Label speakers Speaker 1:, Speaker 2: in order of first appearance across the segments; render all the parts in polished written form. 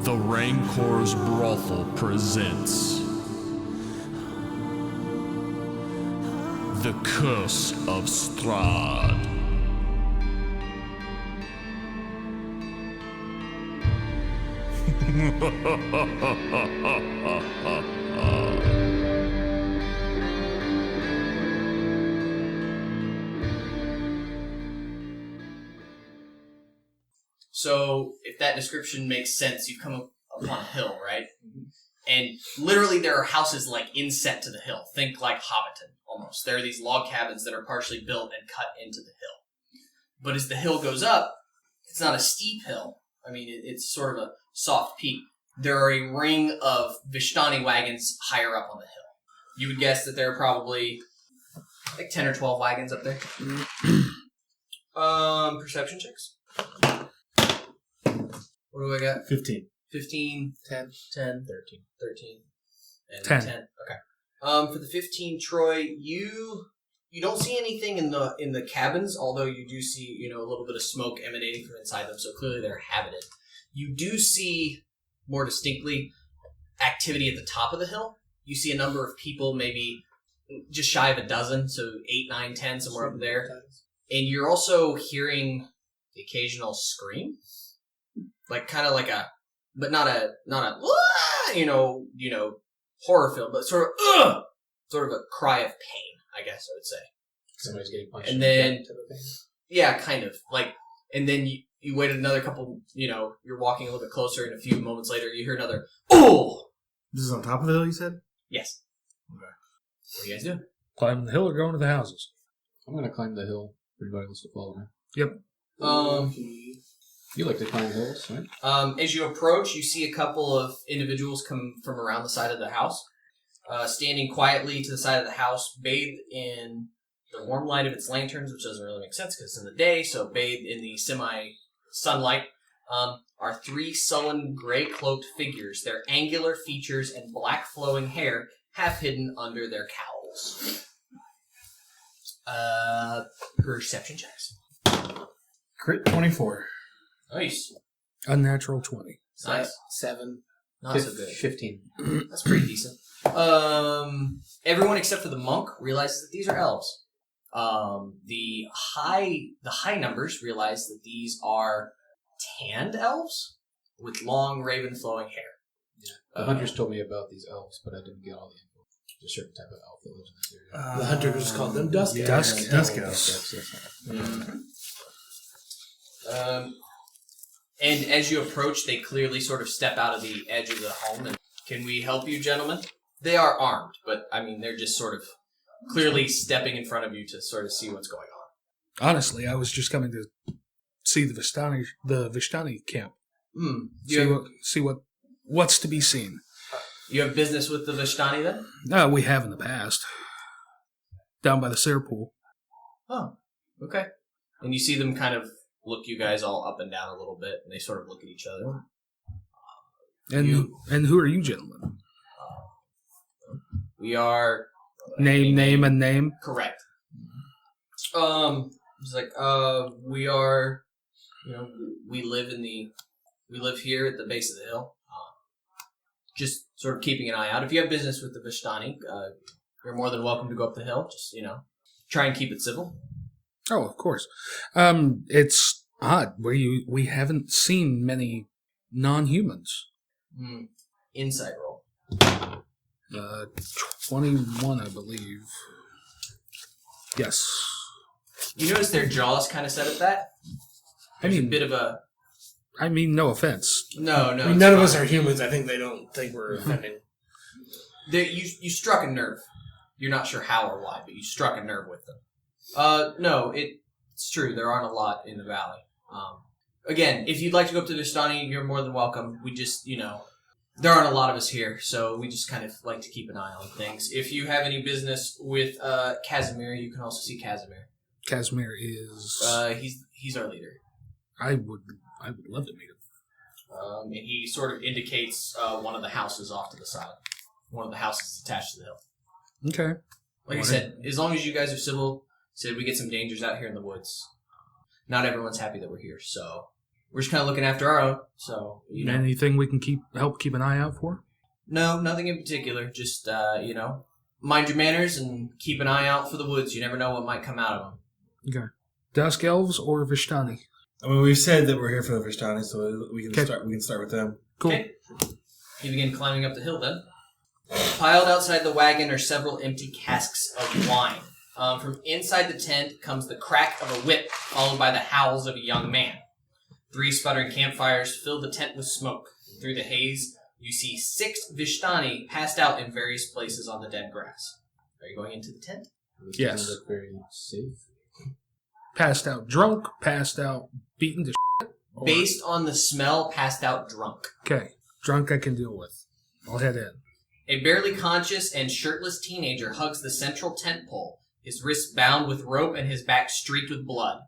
Speaker 1: The Rancor's Brothel presents The Curse of Strahd.
Speaker 2: So, if that description makes sense, you've come upon a hill, right? And literally there are houses, inset to the hill. Think like Hobbiton, almost. There are these log cabins that are partially built and cut into the hill. But as the hill goes up, it's not a steep hill. I mean, it's sort of a soft peak. There are a ring of Vistani wagons higher up on the hill. You would guess that there are probably, 10 or 12 wagons up there. Perception checks. What do I got?
Speaker 3: 15.
Speaker 2: 15.
Speaker 3: 10.
Speaker 2: 10. 13. And
Speaker 4: 10.
Speaker 2: 10. Okay. For the 15, Troy, you don't see anything in the cabins, although you do see, a little bit of smoke emanating from inside them, so clearly they're habited. You do see, more distinctly, activity at the top of the hill. You see a number of people, maybe just shy of a dozen, so 8, 9, 10, somewhere up there. And you're also hearing the occasional scream. Kind of like a, but not a, horror film, but sort of a cry of pain, I guess I would say.
Speaker 3: Somebody's getting punched.
Speaker 2: And then, yeah, kind of. And then you wait another couple, you're walking a little bit closer, and a few moments later you hear another, oh!
Speaker 4: This is on top of the hill, you said?
Speaker 2: Yes.
Speaker 4: Okay.
Speaker 2: What are you guys doing?
Speaker 4: Climbing the hill or going to the houses?
Speaker 3: I'm going to climb the hill. Everybody wants to follow me.
Speaker 4: Yep.
Speaker 3: You like to climb hills, right?
Speaker 2: As you approach, you see a couple of individuals come from around the side of the house, standing quietly to the side of the house, bathed in the warm light of its lanterns, which doesn't really make sense because it's in the day, so bathed in the semi-sunlight, are 3 sullen, gray-cloaked figures, their angular features and black flowing hair half hidden under their cowls. Perception checks.
Speaker 4: Crit 24.
Speaker 2: Nice.
Speaker 4: Unnatural 20.
Speaker 2: Nice.
Speaker 3: 7.
Speaker 2: Not so good.
Speaker 3: 15.
Speaker 2: That's pretty decent. Everyone except for the monk realizes that these are elves. The high numbers realize that these are tanned elves with long raven flowing hair.
Speaker 3: Yeah. The hunters told me about these elves, but I didn't get all the info. There's a certain type of elf that lives in this area.
Speaker 5: The hunters called them dusk elves.
Speaker 4: Dusk elves.
Speaker 2: And as you approach, they clearly sort of step out of the edge of the home. And can we help you, gentlemen? They are armed, but they're just sort of clearly stepping in front of you to sort of see what's going on.
Speaker 4: Honestly, I was just coming to see the Vistani camp. See what's to be seen.
Speaker 2: You have business with the Vistani then?
Speaker 4: No, we have in the past. Down by the Sir Pool.
Speaker 2: Oh, okay. And you see them kind of look you guys all up and down a little bit, and they sort of look at each other.
Speaker 4: And who are you gentlemen?
Speaker 2: We are...
Speaker 4: Name, and name?
Speaker 2: Correct. It's we are, we live here at the base of the hill. Just sort of keeping an eye out. If you have business with the Vistani, you're more than welcome to go up the hill. Just, try and keep it civil.
Speaker 4: Oh, of course. It's odd. We haven't seen many non-humans.
Speaker 2: Insight roll.
Speaker 4: 21, I believe. Yes.
Speaker 2: You notice their jaws kind of set at that? There's a bit of a...
Speaker 4: no offense.
Speaker 2: No.
Speaker 5: None of us are humans. I think they don't think we're offending.
Speaker 2: You struck a nerve. You're not sure how or why, but you struck a nerve with them. No, it's true. There aren't a lot in the valley. Again, if you'd like to go up to Vistani, you're more than welcome. We just, there aren't a lot of us here, so we just kind of like to keep an eye on things. If you have any business with Casimir, you can also see Casimir.
Speaker 4: Casimir is...
Speaker 2: he's our leader.
Speaker 4: I would love to meet him.
Speaker 2: And he sort of indicates one of the houses off to the side. One of the houses attached to the hill.
Speaker 4: Okay.
Speaker 2: Like I said, as long as you guys are civil, said we get some dangers out here in the woods. Not everyone's happy that we're here, so We're just kind of looking after our own. So,
Speaker 4: Anything we can help keep an eye out for?
Speaker 2: No, nothing in particular. Just, mind your manners and keep an eye out for the woods. You never know what might come out of them.
Speaker 4: Okay. Dusk Elves or Vistani?
Speaker 5: I mean, we've said that we're here for the Vistani, so we can start. We can start with them.
Speaker 4: Cool.
Speaker 2: Okay. You begin climbing up the hill then. Piled outside the wagon are several empty casks of wine. From inside the tent comes the crack of a whip, followed by the howls of a young man. 3 sputtering campfires fill the tent with smoke. Through the haze, you see 6 Vistani passed out in various places on the dead grass. Are you going into the tent?
Speaker 4: Yes.
Speaker 3: Look very safe.
Speaker 4: Passed out drunk, passed out beaten to shit.
Speaker 2: Based on the smell, passed out drunk.
Speaker 4: Okay. Drunk I can deal with. I'll head in.
Speaker 2: A barely conscious and shirtless teenager hugs the central tent pole, his wrists bound with rope and his back streaked with blood.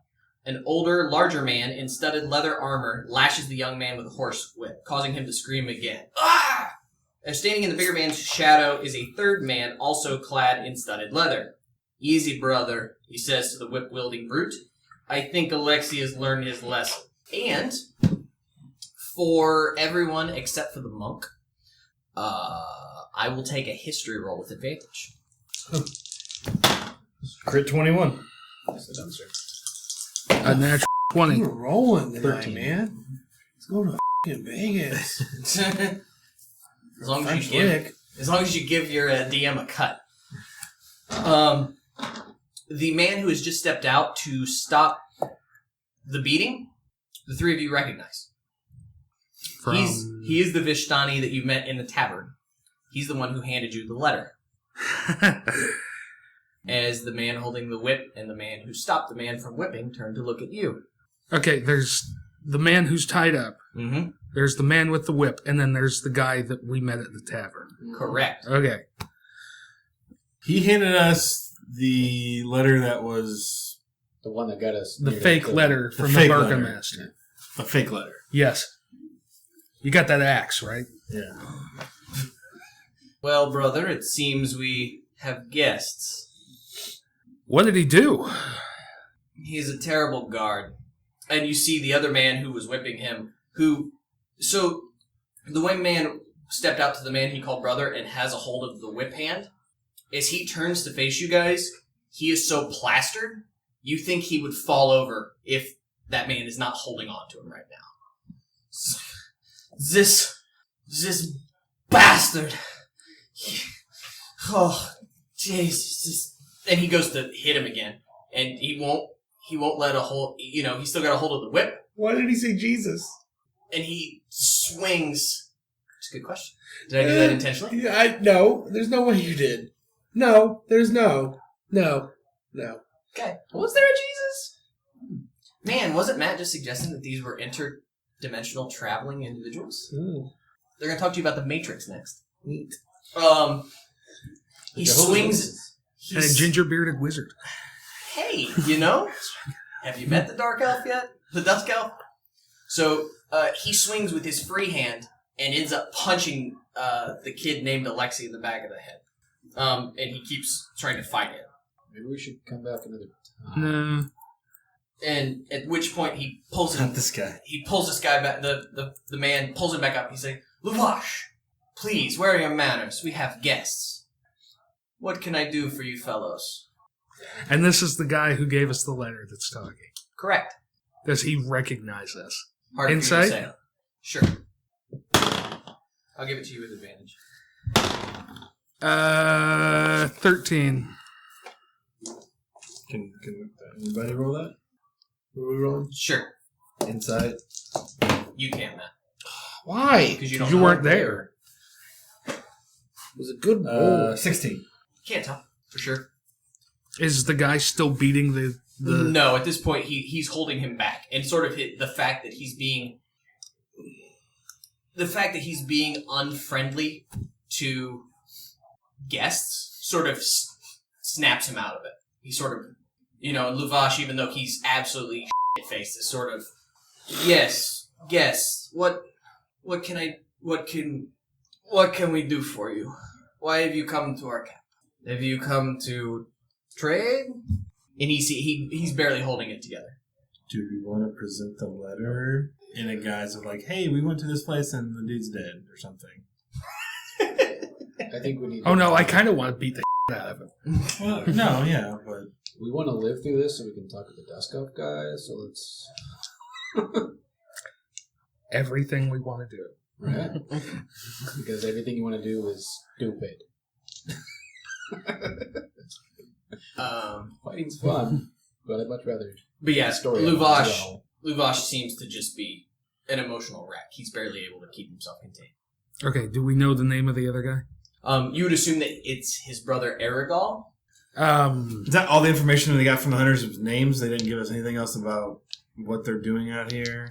Speaker 2: An older, larger man in studded leather armor lashes the young man with a horse whip, causing him to scream again. Ah! As standing in the bigger man's shadow is a third man, also clad in studded leather. Easy, brother, he says to the whip-wielding brute. I think Alexei has learned his lesson. And, for everyone except for the monk, I will take a history roll with advantage.
Speaker 5: Crit 21.
Speaker 4: A natural 20.
Speaker 5: We're rolling tonight,
Speaker 4: 13.
Speaker 5: man. Let's go to f***ing Vegas.
Speaker 2: As long as you give your DM a cut. The man who has just stepped out to stop the beating, the 3 of you recognize. He is the Vistani that you met in the tavern. He's the one who handed you the letter. As the man holding the whip and the man who stopped the man from whipping turned to look at you.
Speaker 4: Okay, there's the man who's tied up.
Speaker 2: Mm-hmm.
Speaker 4: There's the man with the whip, and then there's the guy that we met at the tavern.
Speaker 2: Correct.
Speaker 4: Okay.
Speaker 5: He handed us the letter that was...
Speaker 3: The one that got us...
Speaker 4: The fake letter from the
Speaker 5: fake
Speaker 4: Burgomaster.
Speaker 5: letter. The fake letter.
Speaker 4: Yes. You got that axe, right?
Speaker 5: Yeah.
Speaker 2: Well, brother, it seems we have guests.
Speaker 4: What did he do?
Speaker 2: He's a terrible guard. And you see the other man who was whipping him, So, the one man stepped out to the man he called brother and has a hold of the whip hand. As he turns to face you guys, he is so plastered, you think he would fall over if that man is not holding on to him right now. This bastard. Oh, Jesus. And he goes to hit him again, and he won't let a hold, he's still got a hold of the whip.
Speaker 5: Why did he say Jesus?
Speaker 2: And he swings. That's a good question. Did I do that intentionally?
Speaker 5: No, there's no way you did. No, there's no.
Speaker 2: Okay. Was there a Jesus? Man, wasn't Matt just suggesting that these were interdimensional traveling individuals? They're going to talk to you about the Matrix next.
Speaker 5: Neat.
Speaker 2: He swings.
Speaker 4: And a ginger-bearded wizard.
Speaker 2: Hey, have you met the Dark Elf yet? The Dusk Elf? So, he swings with his free hand and ends up punching the kid named Alexei in the back of the head. And he keeps trying to fight him.
Speaker 3: Maybe we should come back another time.
Speaker 4: No.
Speaker 2: And at which point he pulls him.
Speaker 5: Not this guy.
Speaker 2: He pulls this guy back. The man pulls him back up. He's like, Lavash, please, where are your manners? We have guests. What can I do for you fellows?
Speaker 4: And this is the guy who gave us the letter that's talking.
Speaker 2: Correct.
Speaker 4: Does he recognize us?
Speaker 2: Hard
Speaker 4: Insight?
Speaker 2: for you to say. Sure. I'll give it to you with advantage.
Speaker 4: 13.
Speaker 5: Can anybody roll that? What are we rolling?
Speaker 2: Sure.
Speaker 5: Inside.
Speaker 2: You can, Matt.
Speaker 5: Why?
Speaker 2: Because
Speaker 4: You weren't there.
Speaker 5: It was a good roll. 16.
Speaker 2: Can't tell, for sure.
Speaker 4: Is the guy still beating the...
Speaker 2: No, at this point, he's holding him back. And sort of the fact that he's being... The fact that he's being unfriendly to guests sort of snaps him out of it. He sort of... and Luvash, even though he's absolutely shit-faced, is sort of... Yes, what can we do for you? Why have you come to our camp? Have you come to trade? And he's barely holding it together.
Speaker 5: Do we want to present the letter? in a guise of like, hey, we went to this place and the dude's dead or something.
Speaker 3: I think we need.
Speaker 4: Oh no, I kind of want to beat the out of him.
Speaker 5: Well, no, yeah, but
Speaker 3: we want to live through this so we can talk to the Dusk Elf guys. So let's.
Speaker 4: Everything we want to do.
Speaker 3: Right? Because everything you want to do is stupid. Fighting's fun, but I'd much rather.
Speaker 2: But yeah,
Speaker 3: story
Speaker 2: Luvash seems to just be an emotional wreck. He's barely able to keep himself contained.
Speaker 4: Okay, do we know the name of the other guy?
Speaker 2: You would assume that it's his brother Erigal.
Speaker 5: Is that all the information they got from the hunters of names? They didn't give us anything else about what they're doing out here?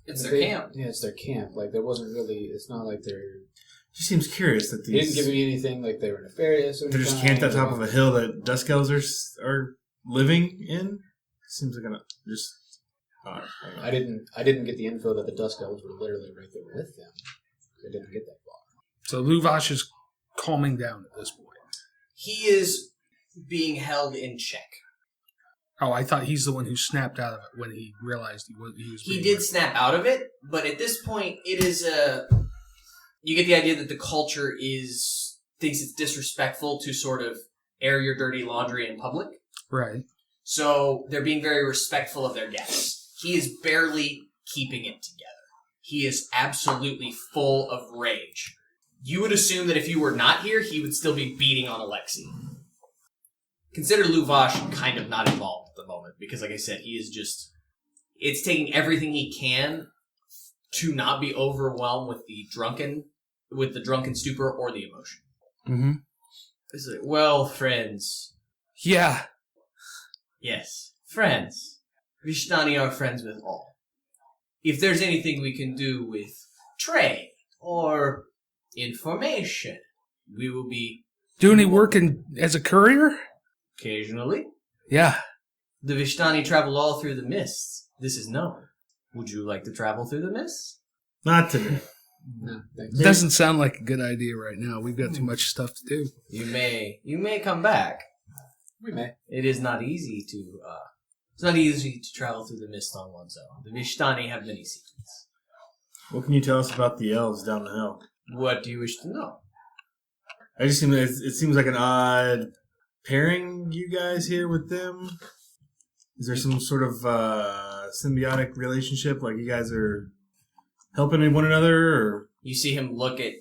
Speaker 2: It's their camp.
Speaker 3: Yeah, it's their camp. Like, there wasn't really... It's not like they're...
Speaker 5: It just seems curious that these...
Speaker 3: They didn't give me anything like they were nefarious or
Speaker 5: they're just camped on top of a hill that Dusk Elves are living in? Seems like just...
Speaker 3: I didn't get the info that the Dusk Elves were literally right there with them. I didn't get that far.
Speaker 4: So Luvash is calming down at this point.
Speaker 2: He is being held in check.
Speaker 4: Oh, I thought he's the one who snapped out of it when he realized he was.
Speaker 2: He did snap out of it, but at this point, it is a. You get the idea that the culture thinks it's disrespectful to sort of air your dirty laundry in public.
Speaker 4: Right.
Speaker 2: So they're being very respectful of their guests. He is barely keeping it together. He is absolutely full of rage. You would assume that if you were not here, he would still be beating on Alexi. Consider Luvash kind of not involved at the moment, because like I said, he is just... It's taking everything he can to not be overwhelmed with the drunken stupor or the emotion.
Speaker 4: Mm-hmm.
Speaker 2: It's like, well, friends.
Speaker 4: Yeah.
Speaker 2: Yes, friends. Vistani are friends with all. If there's anything we can do with trade or information, we will be...
Speaker 4: Do any work as a courier?
Speaker 2: Occasionally.
Speaker 4: Yeah.
Speaker 2: The Vistani travel all through the mists. This is known. Would you like to travel through the mists?
Speaker 5: Not today.
Speaker 3: No, thanks.
Speaker 4: Doesn't sound like a good idea right now. We've got too much stuff to do.
Speaker 2: You may come back.
Speaker 3: We may.
Speaker 2: It is not easy to it's not easy to travel through the mist on one's own. The Vistani have many secrets.
Speaker 5: What can you tell us about the elves down the hill?
Speaker 2: What do you wish to know?
Speaker 5: It seems like an odd pairing you guys here with them. Is there some sort of symbiotic relationship, like you guys are helping one another? Or
Speaker 2: You see him look at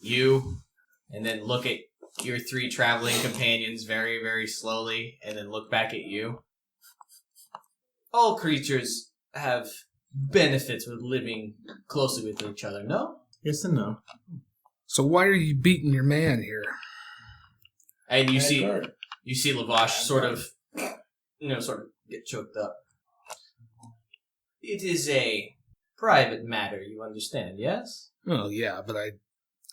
Speaker 2: you, and then look at your three traveling companions very, very slowly, and then look back at you. All creatures have benefits with living closely with each other, no?
Speaker 5: Yes and no.
Speaker 4: So why are you beating your man here?
Speaker 2: And you see Lavash sort of get choked up. It is a private matter, you understand, yes?
Speaker 4: Oh, yeah, but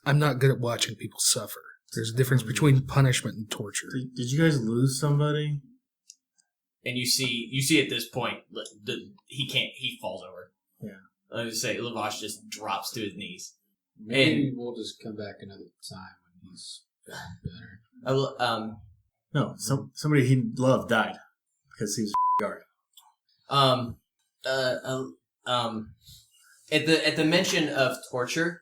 Speaker 4: I'm not good at watching people suffer. There's a difference between punishment and torture.
Speaker 5: Did you guys lose somebody?
Speaker 2: And you see at this point, he falls over.
Speaker 5: Yeah.
Speaker 2: I was say, Lavash just drops to his knees.
Speaker 3: Maybe we'll just come back another time when he's better.
Speaker 5: No, somebody he loved died because he was a guard.
Speaker 2: At the mention of torture,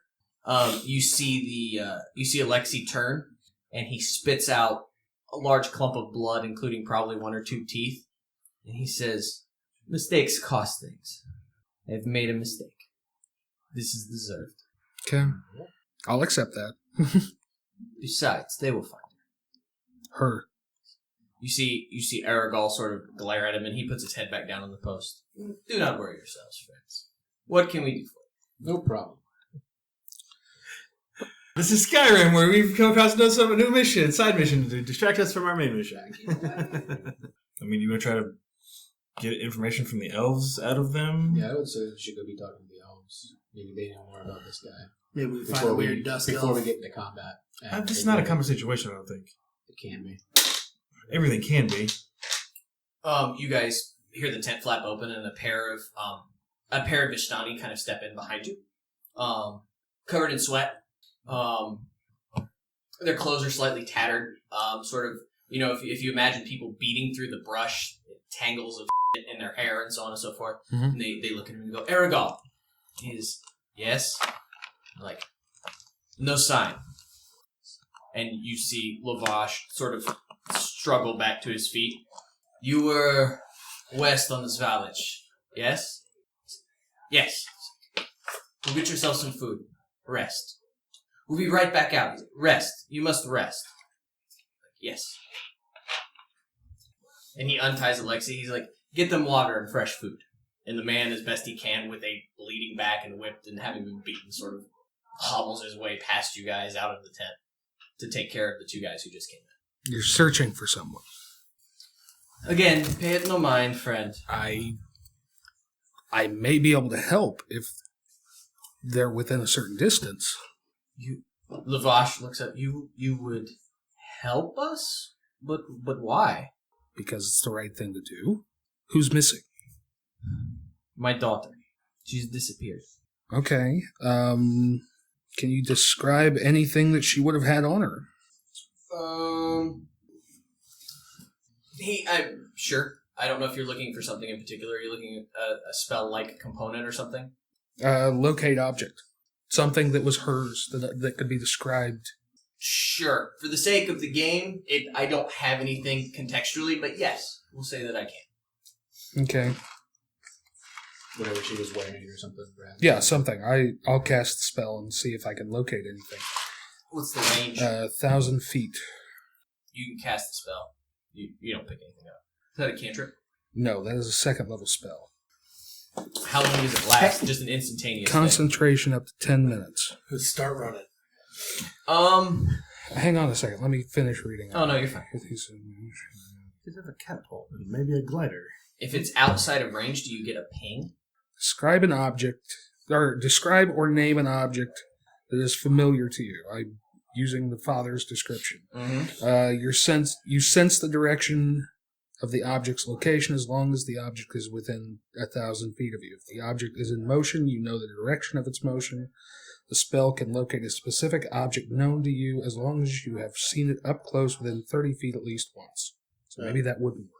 Speaker 2: you see Alexi turn, and he spits out a large clump of blood, including probably 1 or 2 teeth, and he says, "Mistakes cost things. I've made a mistake. This is deserved."
Speaker 4: Okay. I'll accept that.
Speaker 2: Besides, they will find
Speaker 4: Her.
Speaker 2: You see Erigal sort of glare at him, and he puts his head back down on the post. Do not worry yourselves, friends. What can we do for you?
Speaker 3: No problem.
Speaker 5: This is Skyrim, where we've come across a new mission, side mission, to distract us from our main mission. I mean, you want to try to get information from the elves out of them?
Speaker 3: Yeah, I would say we should go be talking to the elves. Maybe they know more about this guy.
Speaker 5: Maybe we find a weird dust
Speaker 3: before
Speaker 5: elf.
Speaker 3: we get into combat.
Speaker 5: This is not a common situation, I don't think.
Speaker 3: It can be.
Speaker 5: Everything can be.
Speaker 2: You guys hear the tent flap open, and a pair of Vistani kind of step in behind you, covered in sweat. Their clothes are slightly tattered. Sort of, if you imagine people beating through the brush, tangles of in their hair and so on and so forth.
Speaker 4: Mm-hmm.
Speaker 2: And they look at him and go, "Erigal, Is yes? Like, no sign. And you see Lavash sort of struggle back to his feet. You were west on this village, yes? Yes. Go get yourself some food. Rest. We'll be right back out. Rest. You must rest. Yes. And he unties Alexei. He's like, get them water and fresh food. And the man, as best he can, with a bleeding back and whipped and having been beaten, sort of hobbles his way past you guys out of the tent to take care of the two guys who just came in.
Speaker 4: You're searching for someone.
Speaker 2: Again, pay it no mind, friend.
Speaker 4: I may be able to help if they're within a certain distance.
Speaker 2: Lavash looks at you. You would help us? But why?
Speaker 4: Because it's the right thing to do. Who's missing?
Speaker 2: My daughter. She's disappeared.
Speaker 4: Okay. Can you describe anything that she would have had on her?
Speaker 2: I'm sure. I don't know if you're looking for something in particular. Are you looking at a spell-like component or something?
Speaker 4: Locate object. Something that was hers that could be described.
Speaker 2: Sure. For the sake of the game, I don't have anything contextually, but yes, we'll say that I can.
Speaker 4: Okay.
Speaker 3: Whatever she was wearing or something, perhaps.
Speaker 4: Yeah, something. I'll cast the spell and see if I can locate anything.
Speaker 2: What's the range?
Speaker 4: 1,000 feet.
Speaker 2: You can cast the spell. You don't pick anything up. Is that a cantrip?
Speaker 4: No, that is a second level spell.
Speaker 2: How long does it last? Just an instantaneous
Speaker 4: Concentration up to 10 minutes.
Speaker 5: Let's start running.
Speaker 4: Hang on a second. Let me finish reading.
Speaker 2: Oh, no, you're fine.
Speaker 5: You could have a catapult and maybe a glider.
Speaker 2: If it's outside of range, do you get a ping?
Speaker 4: Describe an object, or describe or name an object that is familiar to you. I'm using the father's description.
Speaker 2: Mm-hmm.
Speaker 4: You sense the direction of the object's location as long as the object is within 1,000 feet of you. If the object is in motion, you know the direction of its motion. The spell can locate a specific object known to you as long as you have seen it up close within 30 feet at least once. So maybe that wouldn't work.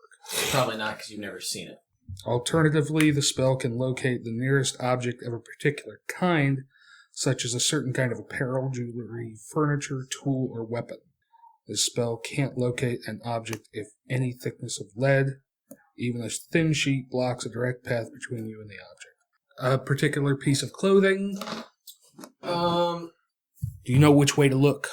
Speaker 2: Probably not, because you've never seen it.
Speaker 4: Alternatively, the spell can locate the nearest object of a particular kind, such as a certain kind of apparel, jewelry, furniture, tool, or weapon. This spell can't locate an object if any thickness of lead, even a thin sheet, blocks a direct path between you and the object. A particular piece of clothing. Do you know which way to look?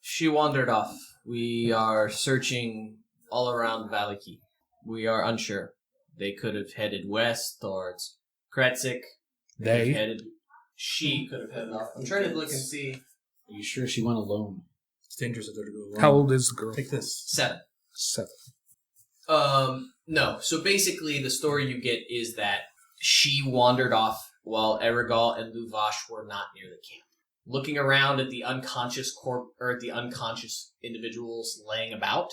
Speaker 2: She wandered off. We are searching all around Vallaki. We are unsure. They could have headed west towards Kretzik. She could have headed off. I'm trying to look and see.
Speaker 3: Are you sure she went alone?
Speaker 5: It's dangerous if they're to go alone.
Speaker 4: How old is the girl?
Speaker 5: Take this.
Speaker 2: 7.
Speaker 4: 7.
Speaker 2: No. So basically, the story you get is that she wandered off while Erigal and Luvash were not near the camp. Looking around at the unconscious at the unconscious individuals laying about,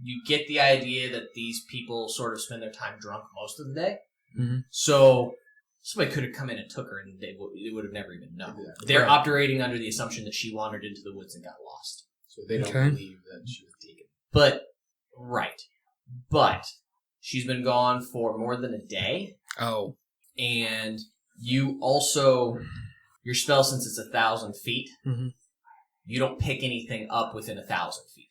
Speaker 2: you get the idea that these people sort of spend their time drunk most of the day.
Speaker 4: Mm-hmm.
Speaker 2: So somebody could have come in and took her, and they would have never even known.
Speaker 3: Yeah.
Speaker 2: They're
Speaker 4: Right.
Speaker 2: operating under the assumption that she wandered into the woods and got lost.
Speaker 3: So they don't
Speaker 4: Okay.
Speaker 3: believe that she was taken.
Speaker 2: But she's been gone for more than a day,
Speaker 4: Oh.
Speaker 2: and you also, your spell, since it's 1,000 feet,
Speaker 4: Mm-hmm.
Speaker 2: you don't pick anything up within 1,000 feet.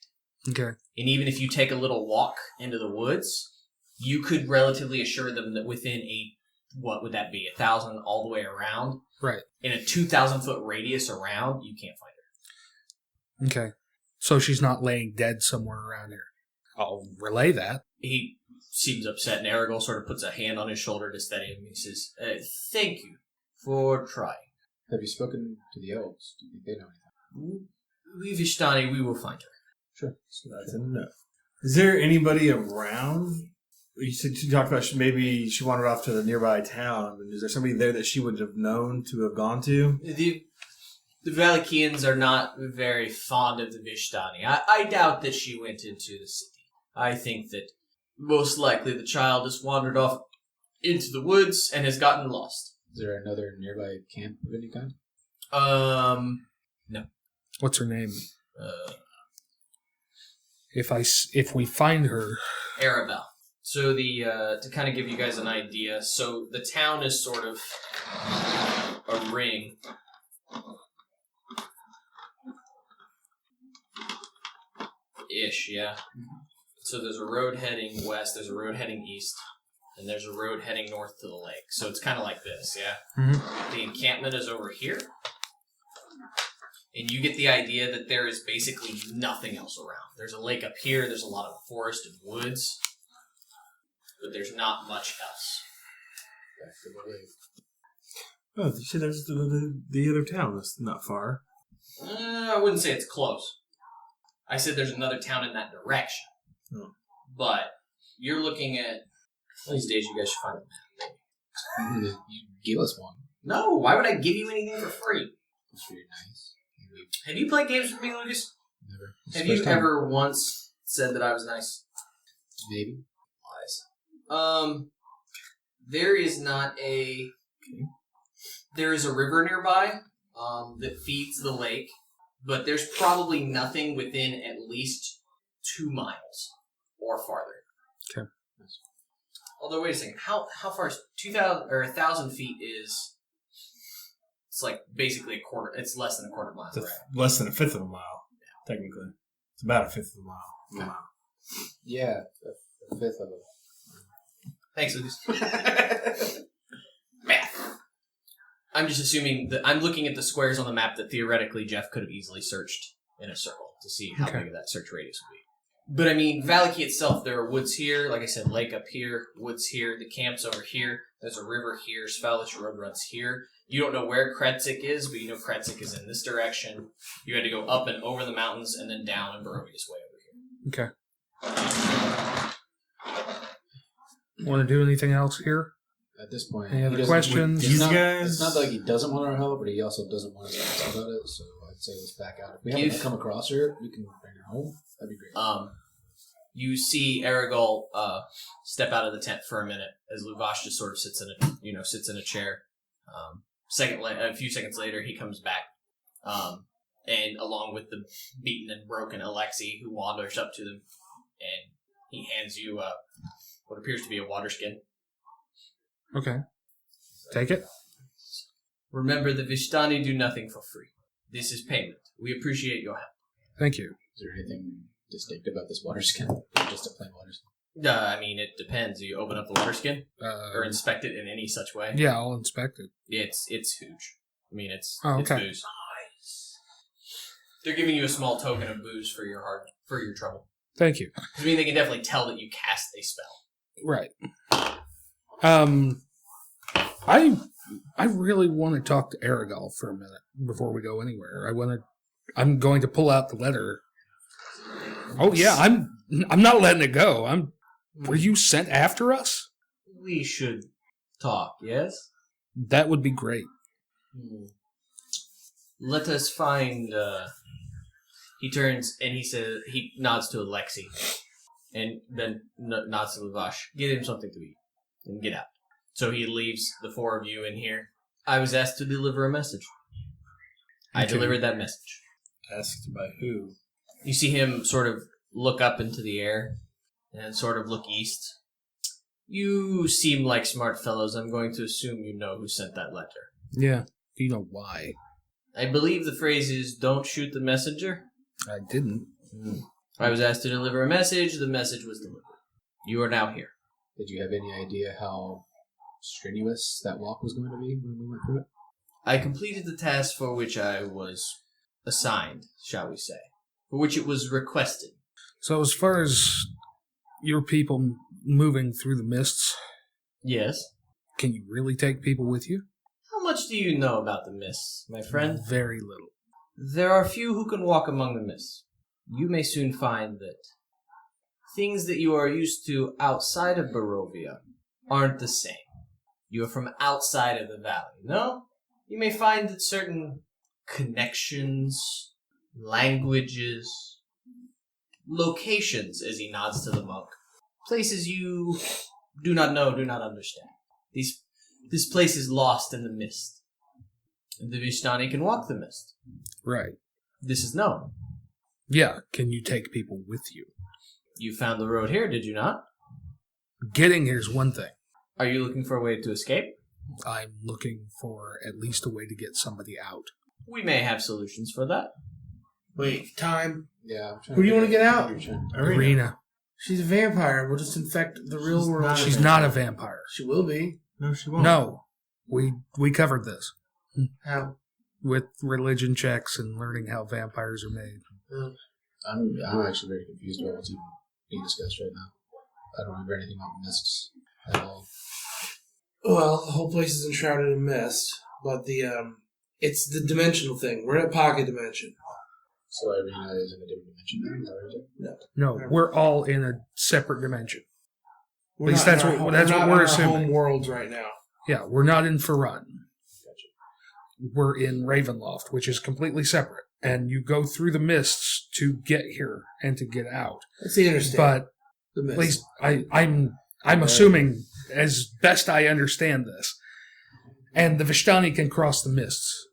Speaker 4: Okay.
Speaker 2: And even if you take a little walk into the woods, you could relatively assure them that within what would that be, 1,000 all the way around?
Speaker 4: Right.
Speaker 2: In a 2,000-foot radius around, you can't find her.
Speaker 4: Okay. So she's not laying dead somewhere around here. I'll relay that.
Speaker 2: He seems upset, and Erigal sort of puts a hand on his shoulder to steady him. He says, thank you for trying.
Speaker 3: Have you spoken to the elves? Do you think they know anything?
Speaker 2: We Vistani, we will find her.
Speaker 3: Sure.
Speaker 5: So that's enough. Is there anybody around? You talked about maybe she wandered off to the nearby town. Is there somebody there that she would have known to have gone to?
Speaker 2: The Valakians are not very fond of the Vistani. I doubt that she went into the city. I think that most likely the child has wandered off into the woods and has gotten lost.
Speaker 3: Is there another nearby camp of any kind?
Speaker 2: No.
Speaker 4: What's her name? If we find her,
Speaker 2: Arabelle. So to kind of give you guys an idea, so the town is sort of a ring. Ish, yeah. So there's a road heading west, there's a road heading east, and there's a road heading north to the lake. So it's kind of like this, yeah?
Speaker 4: Mm-hmm.
Speaker 2: The encampment is over here. And you get the idea that there is basically nothing else around. There's a lake up here, there's a lot of forest and woods, but there's not much else.
Speaker 3: Back to the lake.
Speaker 5: Oh, you said there's the other town that's not far.
Speaker 2: I wouldn't say it's close. I said there's another town in that direction.
Speaker 5: Oh.
Speaker 2: But you're looking at... These days you guys should find a map.
Speaker 3: You give us one.
Speaker 2: No, why would I give you anything for free?
Speaker 3: That's pretty nice.
Speaker 2: Have you played games with me, Lucas?
Speaker 3: Never.
Speaker 2: Have you ever once said that I was nice?
Speaker 3: Maybe.
Speaker 2: Lies. There is not a... There is a river nearby that feeds the lake, but there's probably nothing within at least 2 miles or farther.
Speaker 4: Okay.
Speaker 2: Although, wait a second. How far is 2,000 or 1,000 feet is... It's like basically a quarter. It's less than a quarter mile,
Speaker 5: It's
Speaker 2: right?
Speaker 5: less than a fifth of a mile, technically. It's about a fifth of a mile.
Speaker 3: Yeah, a fifth of it.
Speaker 2: Thanks, Lucas. Math. I'm just assuming that I'm looking at the squares on the map that theoretically Jeff could have easily searched in a circle to see how big that search radius would be. But I mean, Vallaki itself, there are woods here, like I said, lake up here, woods here, the camp's over here, there's a river here, Svalish Road runs here. You don't know where Kretzik is, but you know Kretzik is in this direction. You had to go up and over the mountains and then down and Barovia's way over here.
Speaker 4: Okay. Want to do anything else here?
Speaker 3: At this point,
Speaker 4: Any
Speaker 3: he
Speaker 4: other
Speaker 3: doesn't-
Speaker 4: questions?
Speaker 5: These
Speaker 3: It's
Speaker 5: guys-
Speaker 3: not like he doesn't want our help, but he also doesn't want us to ask about it, so I'd say let's back out. If we happen to come across her, we can bring her home. That'd be great.
Speaker 2: You see Aragol step out of the tent for a minute as Luvash just sort of sits in a chair. A few seconds later, he comes back, and along with the beaten and broken Alexei, who wanders up to them, and he hands you what appears to be a water skin.
Speaker 4: Okay. Take it.
Speaker 2: Remember, the Vistani do nothing for free. This is payment. We appreciate your help.
Speaker 4: Thank you.
Speaker 3: Is there anything distinct about this water skin? Just a plain water skin?
Speaker 2: I mean, it depends. You open up the water skin or inspect it in any such way.
Speaker 4: Yeah, I'll inspect it.
Speaker 2: It's huge. I mean, it's
Speaker 4: okay.
Speaker 2: It's booze. Nice. They're giving you a small token of booze for your trouble.
Speaker 4: Thank you.
Speaker 2: I mean, they can definitely tell that you cast a spell.
Speaker 4: Right. I really want to talk to Aragol for a minute before we go anywhere. I'm going to pull out the letter. Oh yeah, I'm not letting it go. Were you sent after us?
Speaker 2: We should talk, yes?
Speaker 4: That would be great.
Speaker 2: Let us find, he turns and he nods to Alexei and then nods to Luvash. Get him something to eat and get out. So he leaves the 4 of you in here. I was asked to deliver a message. I delivered that message.
Speaker 5: Asked by who?
Speaker 2: You see him sort of look up into the air and sort of look east. You seem like smart fellows. I'm going to assume you know who sent that letter.
Speaker 4: Yeah. Do you know why?
Speaker 2: I believe the phrase is, don't shoot the messenger.
Speaker 4: I didn't.
Speaker 2: I was asked to deliver a message. The message was delivered. You are now here.
Speaker 3: Did you have any idea how strenuous that walk was going to be when we went through it?
Speaker 2: I completed the task for which I was assigned, shall we say. For which it was requested.
Speaker 4: So as far as your people moving through the mists,
Speaker 2: Yes.
Speaker 4: can you really take people with you?
Speaker 2: How much do you know about the mists, my friend?
Speaker 4: Very little.
Speaker 2: There are few who can walk among the mists. You may soon find that things that you are used to outside of Barovia aren't the same. You are from outside of the valley, no? You may find that certain connections, languages, locations, as he nods to the monk, places you do not know, do not understand. This place is lost in the mist. The Vistani can walk the mist.
Speaker 4: Right.
Speaker 2: This is known.
Speaker 4: Yeah. Can you take people with you?
Speaker 2: You found the road here, did you not?
Speaker 4: Getting here's one thing.
Speaker 2: Are you looking for a way to escape?
Speaker 4: I'm looking for at least a way to get somebody out.
Speaker 2: We may have solutions for that.
Speaker 6: Wait, time.
Speaker 3: Yeah.
Speaker 6: Who do you want to get out?
Speaker 4: Ireena.
Speaker 6: She's a vampire. We'll just infect the real world.
Speaker 4: She's not a vampire.
Speaker 6: She will be.
Speaker 5: No, she won't.
Speaker 4: No. We covered this.
Speaker 6: How?
Speaker 4: With religion checks and learning how vampires are made.
Speaker 3: I'm actually very confused about what's even being discussed right now. I don't remember anything about mists at all.
Speaker 6: Well, the whole place is enshrouded in mist, but it's the dimensional thing. We're in a pocket dimension.
Speaker 3: So Ireena is in a different dimension now? Is that what you're saying?
Speaker 4: No, we're all in a separate dimension.
Speaker 6: We're
Speaker 4: At least
Speaker 6: not
Speaker 4: that's
Speaker 6: in our
Speaker 4: what-
Speaker 6: home-
Speaker 4: that's
Speaker 6: we're
Speaker 4: what
Speaker 6: not
Speaker 4: we're
Speaker 6: in our
Speaker 4: assuming.
Speaker 6: home worlds right now.
Speaker 4: Yeah, we're not in Farun.
Speaker 3: Gotcha.
Speaker 4: We're in Ravenloft, which is completely separate. And you go through the mists to get here and to get out.
Speaker 6: That's the interstate.
Speaker 4: But
Speaker 6: the mist.
Speaker 4: at least I'm assuming, as best I understand this, and the Vistani can cross the mists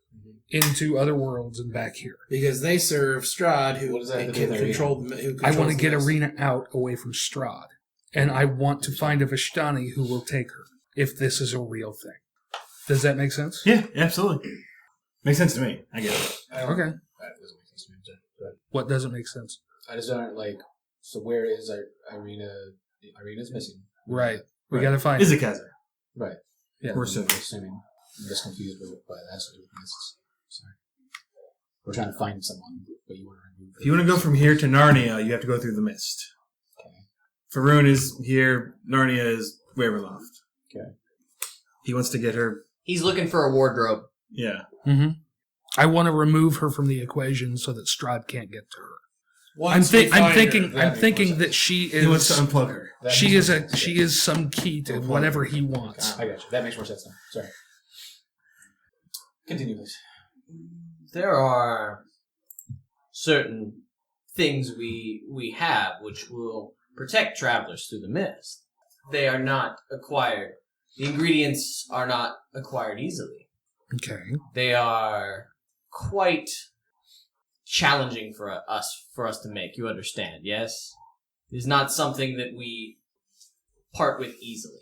Speaker 4: into other worlds and back here.
Speaker 6: Because they serve Strahd, who
Speaker 3: What does that have to do
Speaker 6: can
Speaker 3: with
Speaker 6: control
Speaker 3: Ireena?
Speaker 6: who
Speaker 4: I want
Speaker 6: controls
Speaker 4: to get
Speaker 6: the mist.
Speaker 4: Ireena out away from Strahd. And I want to find a Vistani who will take her, if this is a real thing. Does that make sense?
Speaker 5: Yeah, absolutely. Makes sense to me. I get it.
Speaker 4: Okay.
Speaker 3: That doesn't make sense to me. But
Speaker 4: What doesn't make sense?
Speaker 3: I just don't, so where is Ireena? Ireena's missing.
Speaker 4: Right. We
Speaker 5: Right.
Speaker 4: got to find
Speaker 5: Is
Speaker 4: her.
Speaker 5: it Kaiser?
Speaker 3: Right.
Speaker 4: Yeah.
Speaker 5: We're
Speaker 3: I'm
Speaker 5: assuming.
Speaker 3: assuming. I'm just confused by that has to do with mists. Sorry. We're trying to find someone, but you want to remove
Speaker 5: If you want to go from here to Narnia, you have to go through the mist.
Speaker 3: Okay.
Speaker 5: Faroon is here. Narnia is Ravenloft.
Speaker 3: Okay.
Speaker 5: He wants to get her.
Speaker 2: He's looking for a wardrobe.
Speaker 5: Yeah.
Speaker 4: Mm-hmm. I want to remove her from the equation so that Strahd can't get to her.
Speaker 6: Once we
Speaker 4: I'm
Speaker 6: find her,
Speaker 4: thinking
Speaker 3: that makes more
Speaker 4: that she
Speaker 5: He wants to
Speaker 4: is
Speaker 5: unplug her.
Speaker 3: That
Speaker 4: she
Speaker 3: makes
Speaker 4: is
Speaker 3: more
Speaker 4: a
Speaker 3: sense.
Speaker 4: she is some key to whatever he wants.
Speaker 3: I got you. That makes more sense now. Sorry. Continue, please.
Speaker 2: There are certain things we have which will protect travelers through the mist. They are not acquired. The ingredients are not acquired easily.
Speaker 4: Okay.
Speaker 2: They are quite challenging for us to make. You understand, yes? It is not something that we part with easily.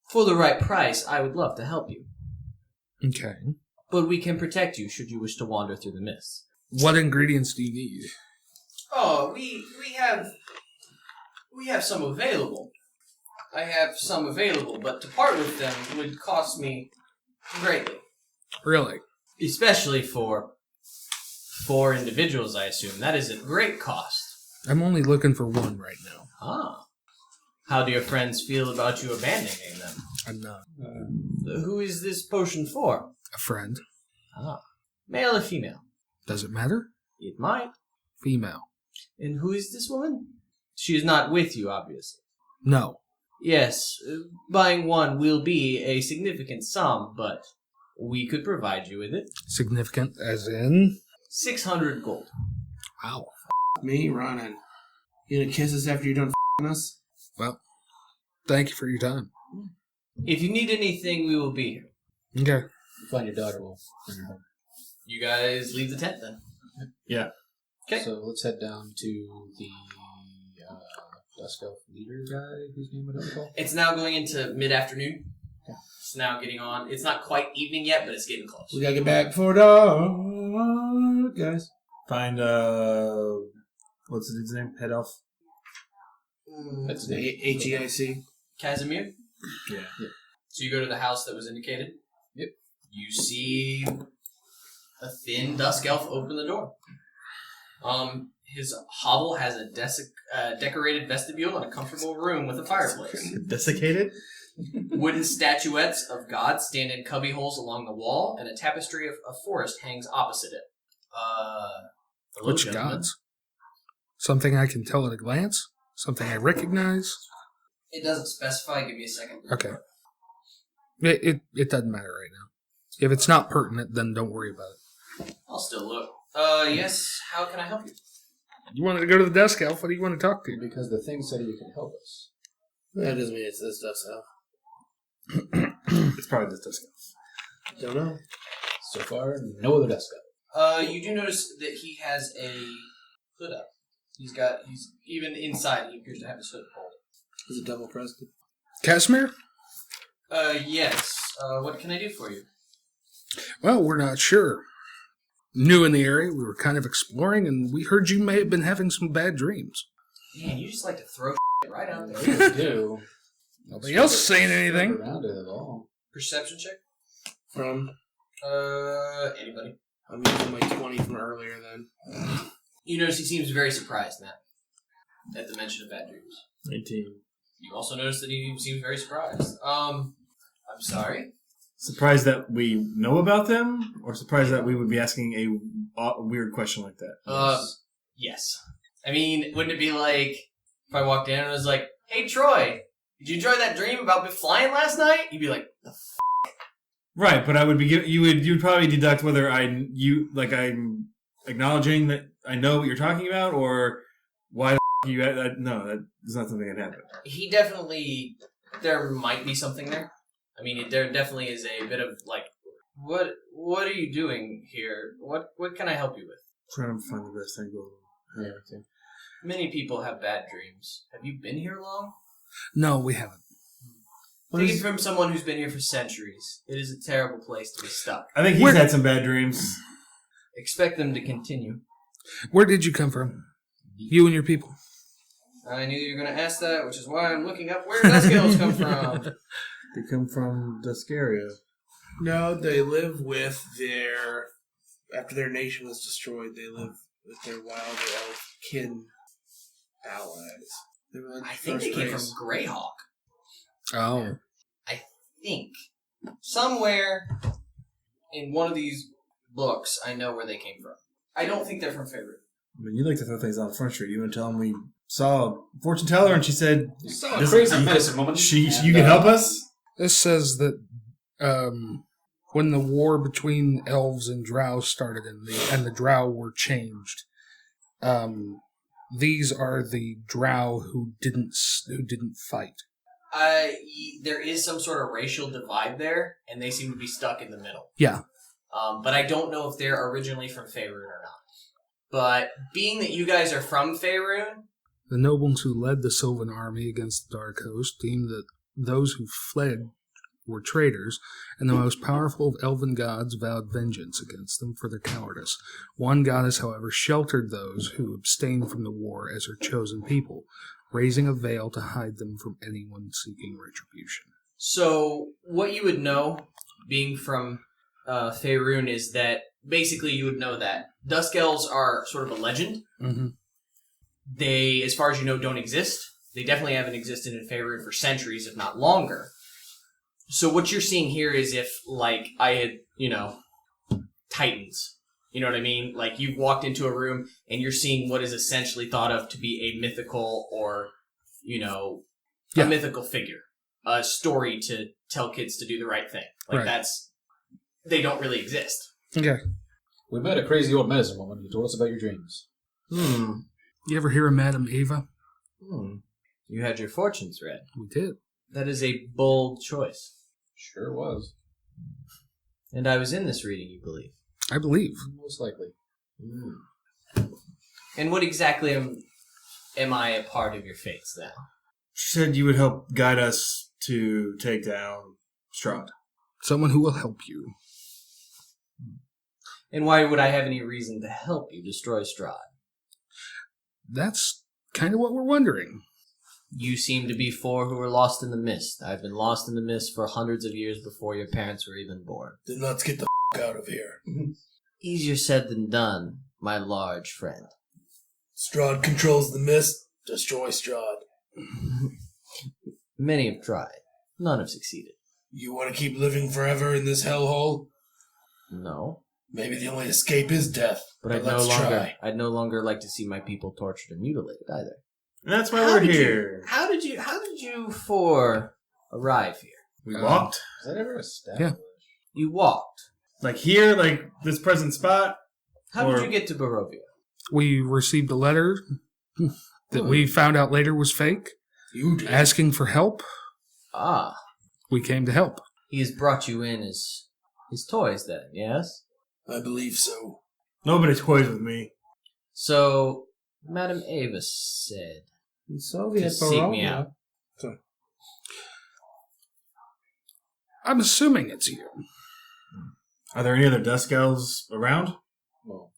Speaker 2: For the right price, I would love to help you.
Speaker 4: Okay.
Speaker 2: But we can protect you should you wish to wander through the mist.
Speaker 4: What ingredients do you need?
Speaker 2: Oh, we have some available. I have some available, but to part with them would cost me greatly.
Speaker 4: Really?
Speaker 2: Especially for 4 individuals, I assume. That is at great cost.
Speaker 4: I'm only looking for one right now.
Speaker 2: Ah. How do your friends feel about you abandoning them?
Speaker 4: I'm not
Speaker 2: Who is this potion for?
Speaker 4: a friend.
Speaker 2: Ah. Male or female?
Speaker 4: Does it matter?
Speaker 2: It might.
Speaker 4: Female.
Speaker 2: And who is this woman? She is not with you, obviously.
Speaker 4: No.
Speaker 2: Yes, buying one will be a significant sum, but we could provide you with it.
Speaker 4: Significant as in?
Speaker 2: 600 gold.
Speaker 4: Wow.
Speaker 6: Me running. You gonna kiss us after you're done f***ing us?
Speaker 4: Well, thank you for your time.
Speaker 2: If you need anything, we will be here.
Speaker 4: Okay.
Speaker 3: You find your daughter, we'll bring her home.
Speaker 2: You guys leave the tent then.
Speaker 5: Yeah.
Speaker 2: Okay.
Speaker 3: So let's head down to the Dusk Elf leader guy whose name I don't recall.
Speaker 2: It's now going into mid-afternoon. It's now getting on. It's not quite evening yet, but it's getting close.
Speaker 6: We gotta get back before dark, guys.
Speaker 5: Find, what's the dude's name? Head elf?
Speaker 3: That's
Speaker 6: The
Speaker 3: it.
Speaker 6: HEIC.
Speaker 2: Casimir?
Speaker 5: Yeah.
Speaker 2: So you go to the house that was indicated?
Speaker 3: Yep.
Speaker 2: You see a thin dusk elf open the door. His hovel has a decorated vestibule and a comfortable room with a fireplace.
Speaker 5: Desiccated?
Speaker 2: Wooden statuettes of gods stand in cubby holes along the wall, and a tapestry of a forest hangs opposite it. Hello,
Speaker 4: Which
Speaker 2: gentlemen.
Speaker 4: gods? Something I can tell at a glance? Something I recognize?
Speaker 2: It doesn't specify. Give me a second.
Speaker 4: Okay. It doesn't matter right now. If it's not pertinent, then don't worry about it.
Speaker 2: I'll still look. Yes. How can I help you?
Speaker 4: You wanted to go to the desk elf? What do you want to talk to?
Speaker 3: Because the thing said you can help us.
Speaker 6: That doesn't mean it's this stuff, so.
Speaker 5: It's probably this dusk elf.
Speaker 6: Don't know.
Speaker 3: So far, no other Dusk Elf.
Speaker 2: You do notice that he has a hood up. He's even inside. He appears to have his hood pulled.
Speaker 6: Is it double crested?
Speaker 4: Casimir?
Speaker 2: Yes. What can I do for you?
Speaker 4: Well, we're not sure. New in the area, we were kind of exploring, and we heard you may have been having some bad dreams.
Speaker 2: Man, you just like to throw shit right out there.
Speaker 3: We do.
Speaker 4: Nobody else saying anything.
Speaker 3: Around it at all.
Speaker 2: Perception check?
Speaker 6: From?
Speaker 2: Anybody.
Speaker 6: I'm using my 20 from earlier then.
Speaker 2: You notice he seems very surprised, Matt, at the mention of bad dreams.
Speaker 5: 19.
Speaker 2: You also notice that he seems very surprised. I'm sorry?
Speaker 5: Surprised that we know about them, or surprised that we would be asking a weird question like that?
Speaker 2: Yes. I mean, wouldn't it be like if I walked in and was like, "Hey, Troy, did you enjoy that dream about me flying last night?" You'd be like, "The f-?"
Speaker 5: Right, but I would be you'd probably deduct whether I'm acknowledging that I know what you're talking about, or why the f- you no, that is not something that happened.
Speaker 2: He definitely, there might be something there. I mean, there definitely is a bit of like, what are you doing here? What can I help you with?
Speaker 5: Trying to find the best angle.
Speaker 3: Yeah.
Speaker 2: Many people have bad dreams. Have you been here long?
Speaker 4: No, we haven't.
Speaker 2: Take it from someone who's been here for centuries. It is a terrible place to be stuck.
Speaker 5: I think he's had some bad dreams.
Speaker 2: Expect them to continue.
Speaker 4: Where did you come from? You and your people?
Speaker 2: I knew you were going to ask that, which is why I'm looking up where Duskales come from.
Speaker 5: They come from Duskaria.
Speaker 6: No, they live with their... After their nation was destroyed, they live with their wild elf kin allies. They were like
Speaker 2: I think they came from Greyhawk.
Speaker 4: Oh.
Speaker 2: I think. Somewhere in one of these books, I know where they came from. I don't think they're from Faerun.
Speaker 5: I mean, you like to throw things on the front street. You want to tell them we saw a fortune teller and she said...
Speaker 3: You saw a crazy medicine woman.
Speaker 5: You can help us?
Speaker 4: This says that when the war between elves and drow started and the drow were changed, these are the drow who didn't fight.
Speaker 2: There is some sort of racial divide there, and they seem to be stuck in the middle.
Speaker 4: Yeah.
Speaker 2: But I don't know if they're originally from Faerun or not. But being that you guys are from Faerun...
Speaker 4: The nobles who led the Sylvan army against the Dark Host deemed that those who fled were traitors, and the most powerful of elven gods vowed vengeance against them for their cowardice. One goddess, however, sheltered those who abstained from the war as her chosen people, raising a veil to hide them from anyone seeking retribution.
Speaker 2: So, what you would know, being from Faerun, is that basically you would know that Dusk Elves are sort of a legend.
Speaker 4: Mm-hmm.
Speaker 2: They, as far as you know, don't exist. They definitely haven't existed in Faerun for centuries, if not longer. So what you're seeing here is if, like, I had, Titans. You know what I mean? Like, you've walked into a room and you're seeing what is essentially thought of to be a mythical or, a mythical figure. A story to tell kids to do the right thing. Like,
Speaker 4: right.
Speaker 2: They don't really exist.
Speaker 4: Okay.
Speaker 3: We met a crazy old medicine woman who told us about your dreams.
Speaker 4: You ever hear of Madame Ava?
Speaker 2: You had your fortunes read.
Speaker 4: We did.
Speaker 2: That is a bold choice.
Speaker 3: Sure was.
Speaker 2: And I was in this reading, you believe?
Speaker 4: I believe.
Speaker 3: Most likely.
Speaker 2: And what exactly am I a part of your fates now?
Speaker 5: She said you would help guide us to take down Strahd.
Speaker 4: Someone who will help you.
Speaker 2: And why would I have any reason to help you destroy Strahd?
Speaker 4: That's kind of what we're wondering.
Speaker 2: You seem to be four who were lost in the mist. I've been lost in the mist for hundreds of years before your parents were even born.
Speaker 6: Then let's get the out of here.
Speaker 2: Easier said than done, my large friend.
Speaker 6: Strahd controls the mist. Destroy Strahd.
Speaker 2: Many have tried. None have succeeded.
Speaker 6: You want to keep living forever in this hellhole?
Speaker 2: No.
Speaker 6: Maybe the only escape is death.
Speaker 2: But I'd no longer like to see my people tortured and mutilated either.
Speaker 5: And that's why we're here.
Speaker 2: How did you four arrive here?
Speaker 5: We walked.
Speaker 3: Is that ever established?
Speaker 4: Yeah.
Speaker 2: You walked.
Speaker 5: Like here, like this present spot.
Speaker 2: How did you get to Barovia?
Speaker 4: We received a letter that we found out later was fake.
Speaker 6: You did.
Speaker 4: Asking for help.
Speaker 2: Ah.
Speaker 4: We came to help.
Speaker 2: He has brought you in as his toys then, yes?
Speaker 6: I believe so.
Speaker 5: Nobody toys with me.
Speaker 2: So, Madame Ava said to seek me out.
Speaker 4: I'm assuming it's you.
Speaker 5: Are there any other Dusk Elves around?
Speaker 3: Well,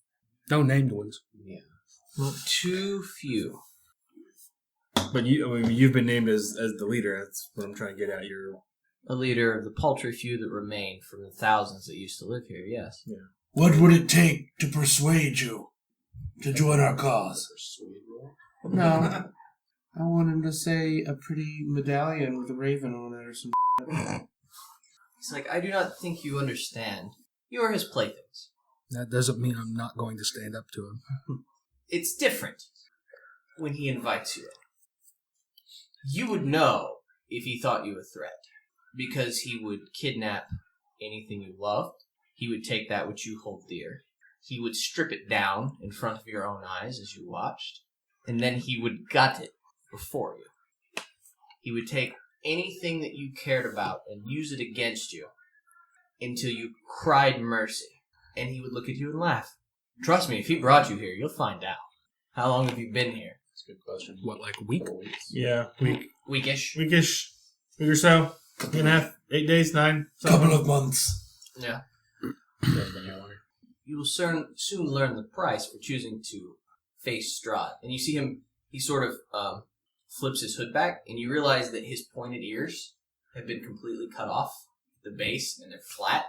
Speaker 4: No named ones.
Speaker 3: yeah.
Speaker 2: Well, too few.
Speaker 5: But you've been named as the leader. That's what I'm trying to get at. You're
Speaker 2: A leader of the paltry few that remain from the thousands that used to live here, yes.
Speaker 5: Yeah.
Speaker 6: What would it take to persuade you to join our cause? No. I want him to say a pretty medallion with a raven on it or some.
Speaker 2: He's like, I do not think you understand. You are his playthings.
Speaker 4: That doesn't mean I'm not going to stand up to him.
Speaker 2: It's different when he invites you in. You would know if he thought you a threat, because he would kidnap anything you loved. He would take that which you hold dear. He would strip it down in front of your own eyes as you watched, and then he would gut it before you. He would take anything that you cared about and use it against you until you cried mercy, and he would look at you and laugh. Trust me, if he brought you here, you'll find out. How long have you been here?
Speaker 3: That's a good question.
Speaker 4: What, like a week?
Speaker 5: yeah,
Speaker 2: Weekish?
Speaker 5: weekish, week or so, week and a half, 8 days, 9.
Speaker 6: Couple of months.
Speaker 2: Yeah.
Speaker 3: Been here longer.
Speaker 2: You will soon learn the price for choosing to face Strahd. And you see him, he sort of flips his hood back, and you realize that his pointed ears have been completely cut off at the base, and they're flat.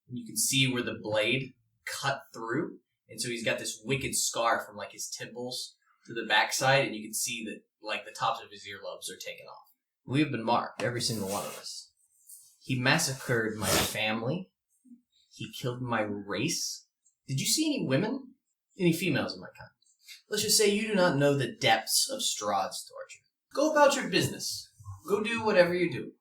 Speaker 2: And you can see where the blade cut through. And so he's got this wicked scar from like his temples to the backside, and you can see that like the tops of his earlobes are taken off. We have been marked, every single one of us. He massacred my family. He killed my race. Did you see any women? Any females of my kind? Let's just say you do not know the depths of Strahd's torture. Go about your business. Go do whatever you do.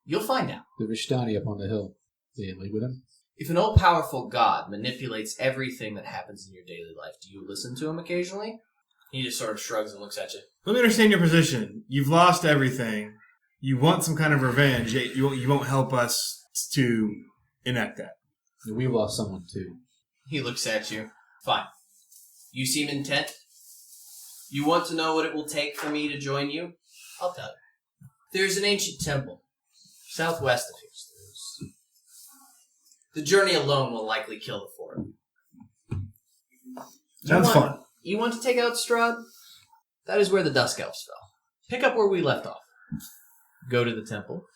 Speaker 2: You'll find out.
Speaker 3: The Vistani up on the hill. They in league with him?
Speaker 2: If an all-powerful god manipulates everything that happens in your daily life, do you listen to him occasionally? He just sort of shrugs and looks at you.
Speaker 5: Let me understand your position. You've lost everything. You want some kind of revenge, yet you won't help us to enact that.
Speaker 3: We've lost someone too.
Speaker 2: He looks at you. Fine. You seem intent. You want to know what it will take for me to join you? I'll tell you. There's an ancient temple, southwest of here. The journey alone will likely kill the four of you.
Speaker 5: Sounds fun.
Speaker 2: You want to take out Strahd? That is where the Dusk Elves fell. Pick up where we left off. Go to the temple.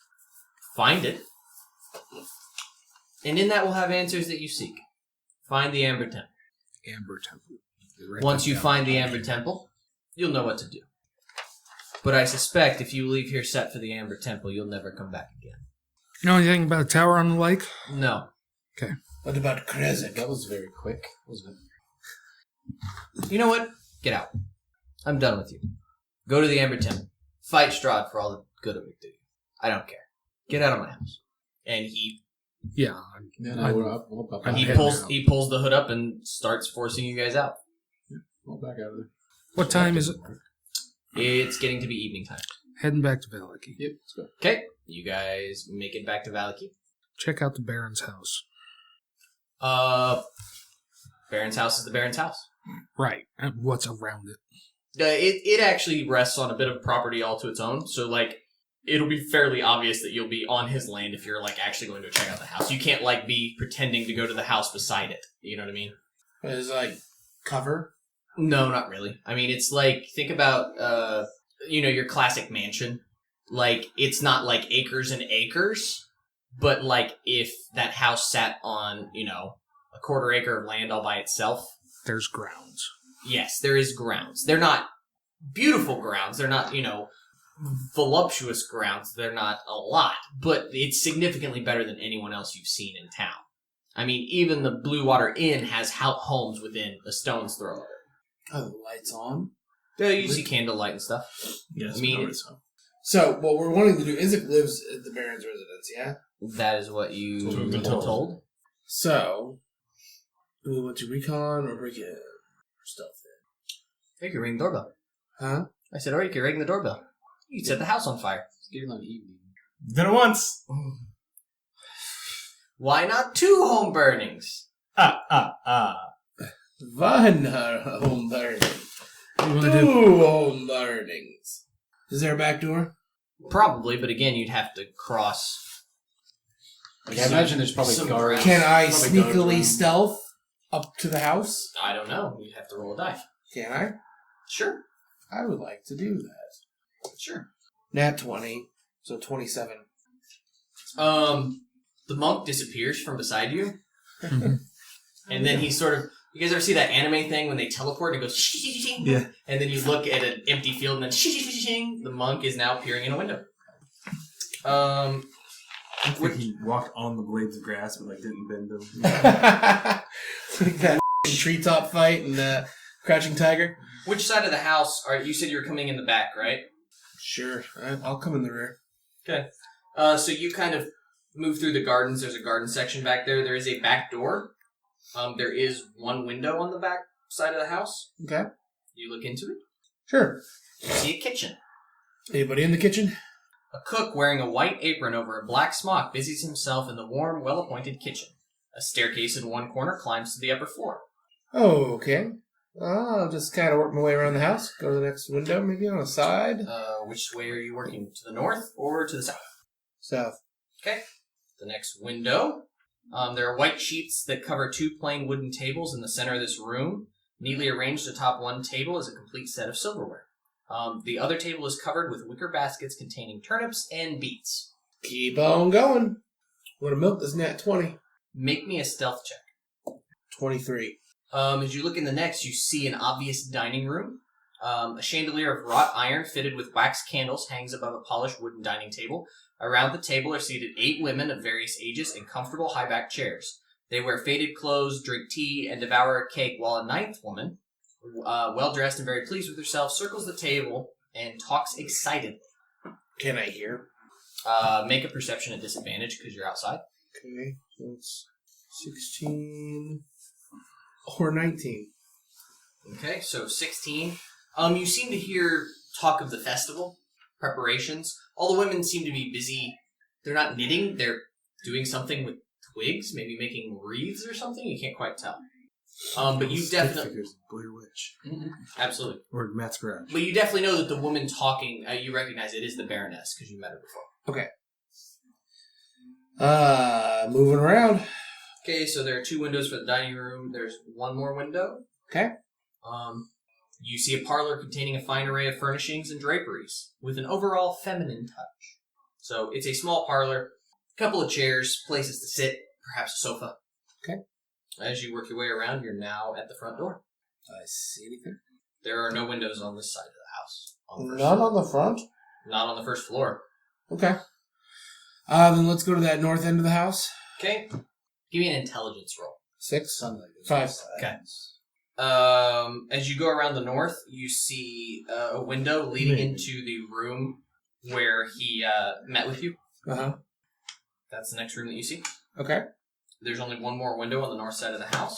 Speaker 2: Find it. And in that we'll have answers that you seek. Find the Amber Temple.
Speaker 4: Amber Temple.
Speaker 2: Once you find the Amber Temple, you'll know what to do. But I suspect if you leave here set for the Amber Temple, you'll never come back again.
Speaker 4: You know anything about a tower on the lake?
Speaker 2: No.
Speaker 4: Okay.
Speaker 6: What about Krezek?
Speaker 3: That was very quick, wasn't it?
Speaker 2: You know what? Get out. I'm done with you. Go to the Amber Temple. Fight Strahd for all the good it would do you. I don't care. Get out of my house. And he
Speaker 4: Yeah.
Speaker 3: We're up. We'll pop out.
Speaker 2: he
Speaker 4: heading
Speaker 2: pulls
Speaker 4: out.
Speaker 2: he pulls the hood up and starts forcing you guys out.
Speaker 3: We'll back out of there.
Speaker 4: What time is it?
Speaker 2: It's getting to be evening time.
Speaker 4: Heading back to Vallaki.
Speaker 3: Yep, let's go.
Speaker 2: Okay, you guys make it back to Vallaki.
Speaker 4: Check out the Baron's house.
Speaker 2: Baron's house is the Baron's house.
Speaker 4: Right. And what's around it?
Speaker 2: It actually rests on a bit of property all to its own, so like it'll be fairly obvious that you'll be on his land if you're like actually going to check out the house. You can't like be pretending to go to the house beside it. You know what I mean?
Speaker 6: Is like cover?
Speaker 2: No, not really. I mean, it's like think about your classic mansion. Like it's not like acres and acres, but like if that house sat on a quarter acre of land all by itself.
Speaker 4: There's grounds.
Speaker 2: Yes, there is grounds. They're not beautiful grounds. They're not, voluptuous grounds. They're not a lot, but it's significantly better than anyone else you've seen in town. I mean, even the Blue Water Inn has homes within a stone's throw of it.
Speaker 6: Oh, the lights on?
Speaker 2: You see candlelight and stuff.
Speaker 5: Yes,
Speaker 2: I mean,
Speaker 6: So, what we're wanting to do, Isaac lives at the Baron's residence, yeah?
Speaker 2: that is what you
Speaker 5: That's what we've been
Speaker 2: were
Speaker 5: told.
Speaker 6: So, do we want to recon or break in? Or stealth in?
Speaker 2: You can ring the doorbell.
Speaker 6: Huh?
Speaker 2: I said, or you can ring the doorbell. You can set the house on fire.
Speaker 3: It's getting on evening.
Speaker 5: Done it once.
Speaker 2: Why not 2 home burnings?
Speaker 6: One home burning.
Speaker 4: What do you want
Speaker 6: 2
Speaker 4: to do?
Speaker 6: home burnings. Is there a back door?
Speaker 2: Probably, but again, you'd have to cross
Speaker 3: I imagine there's probably
Speaker 2: Some
Speaker 3: guards.
Speaker 6: Can I
Speaker 3: Probably guards
Speaker 6: sneakily
Speaker 3: around.
Speaker 6: stealth up to the house?
Speaker 2: I don't know. You'd have to roll a die.
Speaker 6: Can I?
Speaker 2: Sure.
Speaker 6: I would like to do that.
Speaker 2: Sure.
Speaker 6: Nat 20, so 27.
Speaker 2: The monk disappears from beside you. And then he sort of... You guys ever see that anime thing when they teleport and it goes... Shing,
Speaker 5: Yeah.
Speaker 2: and then you look at an empty field and then... Shing, the monk is now peering in a window.
Speaker 5: I think he walked on the blades of grass but like didn't bend them.
Speaker 6: Like that treetop fight and Crouching Tiger.
Speaker 2: Which side of the house are... You said you were coming in the back, right?
Speaker 6: Sure, I'll come in the rear.
Speaker 2: Okay. So you kind of move through the gardens. There's a garden section back there. There is a back door. There is one window on the back side of the house.
Speaker 6: Okay.
Speaker 2: You look into it.
Speaker 6: Sure.
Speaker 2: You see a kitchen.
Speaker 6: Anybody in the kitchen?
Speaker 2: A cook wearing a white apron over a black smock busies himself in the warm, well-appointed kitchen. A staircase in one corner climbs to the upper floor.
Speaker 6: Oh, okay. I'll just kind of work my way around the house. Go to the next window, maybe on the side.
Speaker 2: Which way are you working? To the north or to the south?
Speaker 6: South.
Speaker 2: Okay. The next window. There are white sheets that cover two plain wooden tables in the center of this room. Neatly arranged atop one table is a complete set of silverware. The other table is covered with wicker baskets containing turnips and beets.
Speaker 6: Keep on going. Want to milk this nat 20.
Speaker 2: Make me a stealth check.
Speaker 6: 23.
Speaker 2: As you look in the next, you see an obvious dining room. A chandelier of wrought iron fitted with wax candles hangs above a polished wooden dining table. Around the table are seated 8 women of various ages in comfortable high-backed chairs. They wear faded clothes, drink tea, and devour a cake, while a 9th woman, well-dressed and very pleased with herself, circles the table and talks excitedly.
Speaker 6: Can I hear?
Speaker 2: Make a perception at disadvantage because you're outside.
Speaker 6: Okay, so it's 16 or 19.
Speaker 2: Okay, so 16. You seem to hear talk of the festival, preparations. All the women seem to be busy. They're not knitting, they're doing something with twigs, maybe making wreaths or something. You can't quite tell. But you definitely...
Speaker 5: Figures, Blair Witch.
Speaker 2: Mm-hmm. Absolutely.
Speaker 5: Or Matt's Garage.
Speaker 2: But you definitely know that the woman talking, you recognize it is the Baroness, because you met her before.
Speaker 6: Okay. Moving around.
Speaker 2: Okay, so there are 2 windows for the dining room. There's one more window.
Speaker 6: Okay.
Speaker 2: You see a parlor containing a fine array of furnishings and draperies, with an overall feminine touch. So it's a small parlor, a couple of chairs, places to sit, perhaps a sofa.
Speaker 6: Okay.
Speaker 2: As you work your way around, you're now at the front door.
Speaker 6: I see anything?
Speaker 2: There are no windows on this side of the house. On the first
Speaker 6: Not
Speaker 2: floor.
Speaker 6: on the front?
Speaker 2: Not on the first floor.
Speaker 6: Okay. Then let's go to that north end of the house.
Speaker 2: Okay. Give me an intelligence roll.
Speaker 6: 6.
Speaker 3: Sunlight is
Speaker 6: 5.
Speaker 3: outside.
Speaker 2: Okay. As you go around the north, you see a window leading into the room where he met with you.
Speaker 6: Uh-huh.
Speaker 2: That's the next room that you see.
Speaker 6: Okay.
Speaker 2: There's only one more window on the north side of the house.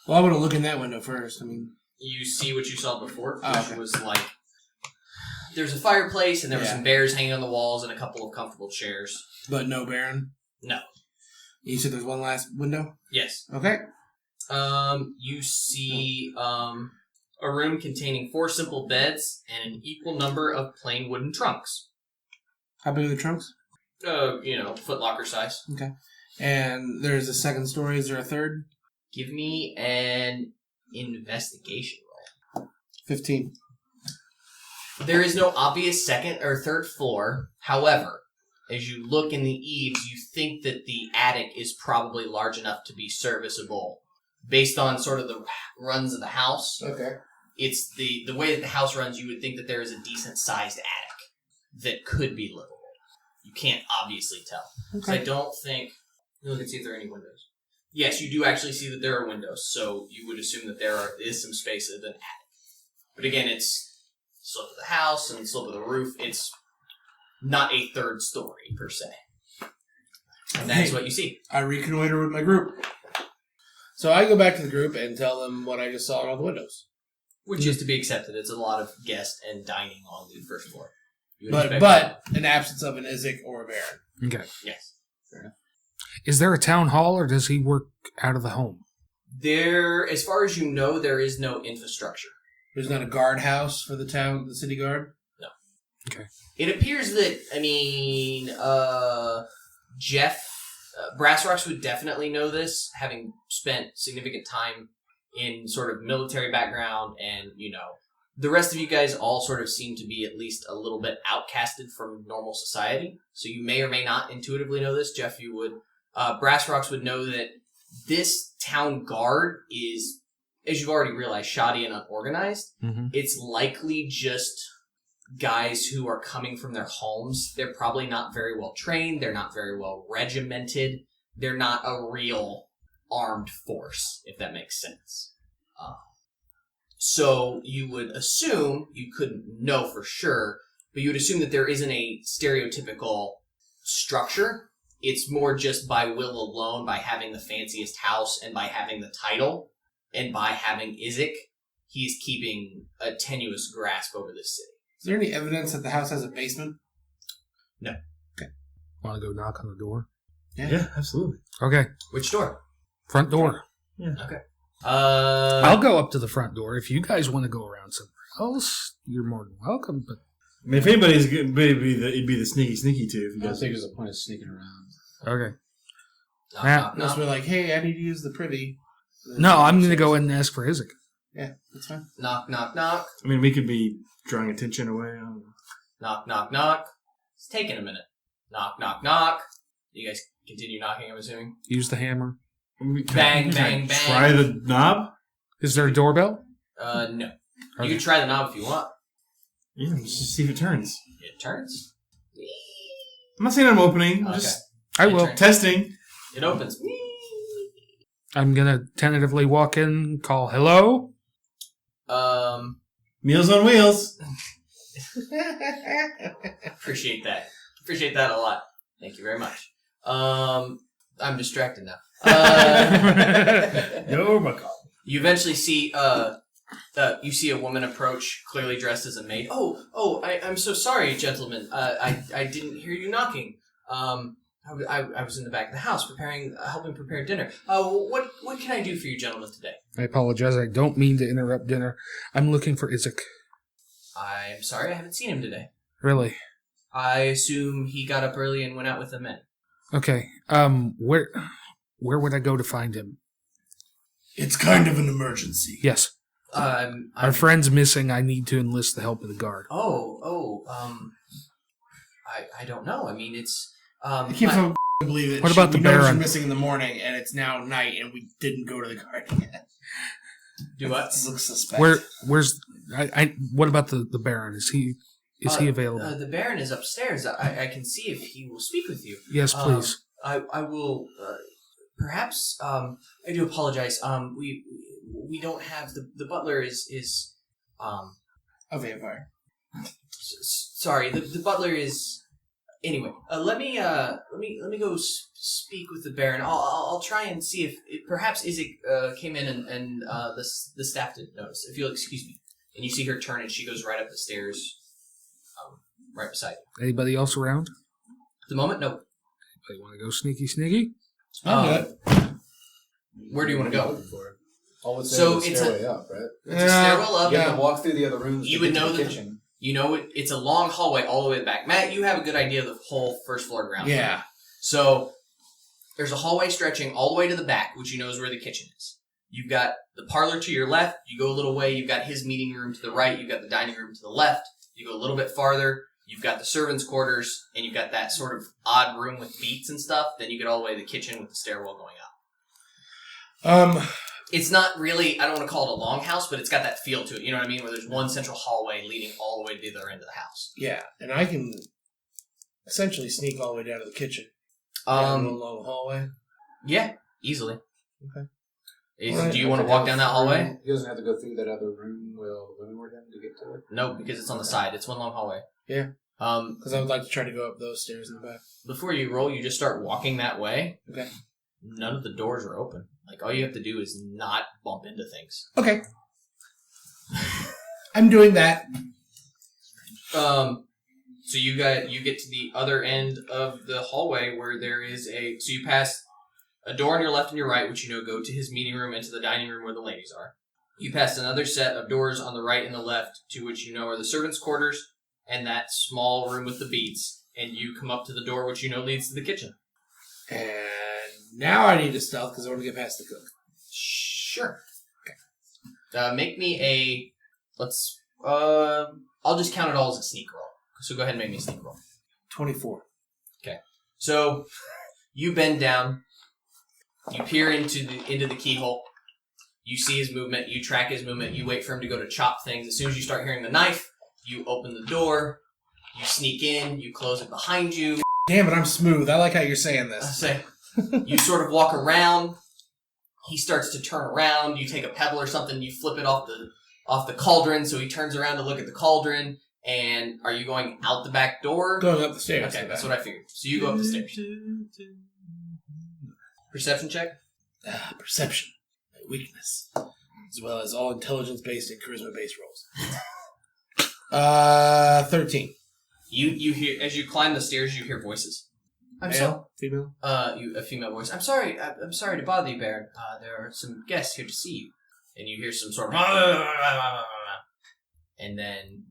Speaker 6: Well, I'm going to look in that window first. I mean...
Speaker 2: You see what you saw before, which
Speaker 6: okay.
Speaker 2: was like... There's a fireplace, and there were
Speaker 6: Yeah.
Speaker 2: some bears hanging on the walls, and a couple of comfortable chairs.
Speaker 6: But no Baron?
Speaker 2: No.
Speaker 6: You said there's one last window?
Speaker 2: Yes.
Speaker 6: Okay.
Speaker 2: You see a room containing 4 simple beds and an equal number of plain wooden trunks.
Speaker 6: How big are the trunks?
Speaker 2: Footlocker size.
Speaker 6: Okay. And there's a second story. Is there a third?
Speaker 2: Give me an investigation roll.
Speaker 6: 15.
Speaker 2: There is no obvious second or third floor. However, as you look in the eaves, you think that the attic is probably large enough to be serviceable. Based on sort of the runs of the house,
Speaker 6: Okay.
Speaker 2: it's the way that the house runs, you would think that there is a decent-sized attic that could be livable. You can't obviously tell. So I don't think... Look and see if there are any windows. Yes, you do actually see that there are windows, so you would assume that there is some space in an attic. But again, it's slope of the house and slope of the roof. It's not a third story, per se. And that's what you see.
Speaker 6: I reconnoiter with my group. So I go back to the group and tell them what I just saw in all the windows.
Speaker 2: Which is to be accepted. It's a lot of guests and dining on the first floor. You would
Speaker 6: But
Speaker 2: expect
Speaker 6: an absence of an Izek or a Baron.
Speaker 4: Okay.
Speaker 2: yes. Fair enough.
Speaker 4: Is there a town hall, or does he work out of the home?
Speaker 2: There, as far as you know, there is no infrastructure.
Speaker 6: There's not a guardhouse for the town, the city guard?
Speaker 2: It appears that, Jeff Brassrocks would definitely know this, having spent significant time in sort of military background, and, the rest of you guys all sort of seem to be at least a little bit outcasted from normal society. So you may or may not intuitively know this. Jeff, you would. Brassrocks would know that this town guard is, as you've already realized, shoddy and unorganized.
Speaker 4: Mm-hmm.
Speaker 2: It's likely just guys who are coming from their homes. They're probably not very well trained. They're not very well regimented. They're not a real armed force, if that makes sense. So you would assume, you couldn't know for sure, but you would assume that there isn't a stereotypical structure. It's more just by will alone, by having the fanciest house and by having the title and by having Izek, he's keeping a tenuous grasp over this city.
Speaker 6: Is there any evidence that the house has a basement?
Speaker 2: No.
Speaker 6: Okay.
Speaker 4: Want to go knock on the door?
Speaker 5: Yeah, absolutely.
Speaker 4: Okay.
Speaker 2: Which door?
Speaker 4: Front door.
Speaker 5: Yeah.
Speaker 2: Okay.
Speaker 4: I'll go up to the front door. If you guys want to go around somewhere else, you're more than welcome. But
Speaker 5: I mean, if anybody's good, it'd be the sneaky too. If you
Speaker 3: I don't
Speaker 5: guys
Speaker 3: think there's a point of sneaking around.
Speaker 4: okay.
Speaker 2: Knock,
Speaker 4: Matt?
Speaker 2: knock,
Speaker 6: Unless
Speaker 2: knock.
Speaker 6: we're like, hey, I need to use the privy.
Speaker 4: No, I'm going to go in and ask for Izek.
Speaker 6: Yeah, that's fine.
Speaker 2: Knock, knock, knock.
Speaker 5: I mean, we could be drawing attention away. I don't know.
Speaker 2: Knock, knock, knock. It's taking a minute. Knock, knock, knock. You guys continue knocking, I'm assuming?
Speaker 4: Use the hammer.
Speaker 2: Bang, bang, bang.
Speaker 5: Try the knob.
Speaker 4: Is there a doorbell?
Speaker 2: No. You
Speaker 4: Okay.
Speaker 2: can try the knob if you want.
Speaker 5: Yeah, let's just see if it turns.
Speaker 2: It turns.
Speaker 5: I'm not saying I'm opening. I'm
Speaker 2: Okay.
Speaker 5: just
Speaker 4: I will.
Speaker 2: turns.
Speaker 5: testing.
Speaker 2: It opens.
Speaker 4: I'm going to tentatively walk in, call hello.
Speaker 5: Meals on wheels.
Speaker 2: Appreciate that. Appreciate that a lot. Thank you very much. I'm distracted now.
Speaker 5: Yo, my God.
Speaker 2: You eventually see you see a woman approach, clearly dressed as a maid. I'm so sorry, gentlemen. I didn't hear you knocking. I was in the back of the house helping prepare dinner. What can I do for you gentlemen today?
Speaker 4: I apologize. I don't mean to interrupt dinner. I'm looking for Izek.
Speaker 2: I'm sorry, I haven't seen him today.
Speaker 4: Really?
Speaker 2: I assume he got up early and went out with the men.
Speaker 4: Okay. Where would I go to find him?
Speaker 6: It's kind of an emergency.
Speaker 4: Yes. Our friend's missing. I need to enlist the help of the guard.
Speaker 2: I don't know. I mean, it's
Speaker 6: I can't fucking believe it.
Speaker 4: What about the
Speaker 6: we know she was
Speaker 4: Baron?
Speaker 6: missing in the morning, and it's now night, and we didn't go to the garden yet.
Speaker 2: do what?
Speaker 6: This looks suspect.
Speaker 4: Where's what about the Baron? Is he available?
Speaker 2: The Baron is upstairs. I can see if he will speak with you.
Speaker 4: Yes, please.
Speaker 2: I will. Perhaps. I do apologize. We don't have the butler is
Speaker 6: a vampire.
Speaker 2: Sorry. The butler is. Anyway, let me go speak with the Baron. I'll try and see if perhaps Izek came in and the staff didn't notice. If you'll excuse me. And you see her turn and she goes right up the stairs, right beside you.
Speaker 4: Anybody else around?
Speaker 2: At the moment, no.
Speaker 4: Anybody want to go sneaky?
Speaker 2: Where do you want to go?
Speaker 3: All would say
Speaker 2: So
Speaker 3: the
Speaker 2: it's
Speaker 3: stairway up, right?
Speaker 2: It's a stairwell up.
Speaker 3: You have to walk through the other rooms.
Speaker 2: You
Speaker 3: to
Speaker 2: would
Speaker 3: get to
Speaker 2: know
Speaker 3: the
Speaker 2: that
Speaker 3: kitchen.
Speaker 2: it's a long hallway all the way to the back. Matt, you have a good idea of the whole first floor ground.
Speaker 6: Yeah.
Speaker 2: So there's a hallway stretching all the way to the back, which you know is where the kitchen is. You've got the parlor to your left. You go a little way. You've got his meeting room to the right. You've got the dining room to the left. You go a little bit farther. You've got the servants' quarters, and you've got that sort of odd room with beats and stuff. Then you get all the way to the kitchen with the stairwell going up. It's not really, I don't want to call it a longhouse, but it's got that feel to it. You know what I mean? Where there's one central hallway leading all the way to the other end of the house.
Speaker 6: Yeah, and I can essentially sneak all the way down to the kitchen. Down a long hallway.
Speaker 2: Yeah, easily.
Speaker 6: Okay.
Speaker 2: Do you want to walk down that hallway?
Speaker 3: He doesn't have to go through that other room where all the women were in to get to it?
Speaker 2: No, because it's on the side. It's one long hallway.
Speaker 6: Yeah. Because I would like to try to go up those stairs in the back.
Speaker 2: Before you roll, you just start walking that way.
Speaker 6: Okay.
Speaker 2: None of the doors are open. Like, all you have to do is not bump into things.
Speaker 6: Okay. I'm doing that.
Speaker 2: So you get to the other end of the hallway where there is so you pass a door on your left and your right, which you know go to his meeting room and to the dining room where the ladies are. You pass another set of doors on the right and the left, to which you know are the servants' quarters and that small room with the beads. And you come up to the door which you know leads to the kitchen.
Speaker 6: And Now I need a stealth because I want to get past the cook.
Speaker 2: Sure. Okay. Make me a. Let's. I'll just count it all as a sneak roll. So go ahead and make me a sneak roll.
Speaker 6: 24.
Speaker 2: Okay. So you bend down. You peer into the keyhole. You see his movement. You track his movement. You wait for him to go to chop things. As soon as you start hearing the knife, you open the door. You sneak in. You close it behind you.
Speaker 6: Damn it, I'm smooth. I like how you're saying this.
Speaker 2: You sort of walk around. He starts to turn around. You take a pebble or something. You flip it off the cauldron. So he turns around to look at the cauldron. And are you going out the back door?
Speaker 6: Going up the stairs.
Speaker 2: Okay, that's what I figured. So you go up the stairs. Perception check?
Speaker 6: Perception. My weakness. As well as all intelligence-based and charisma-based rolls. 13.
Speaker 2: You hear, as you climb the stairs, you hear voices.
Speaker 6: Male? Female?
Speaker 2: A female voice. I'm sorry to bother you, Baron. There are some guests here to see you. And you hear some sort of... And then...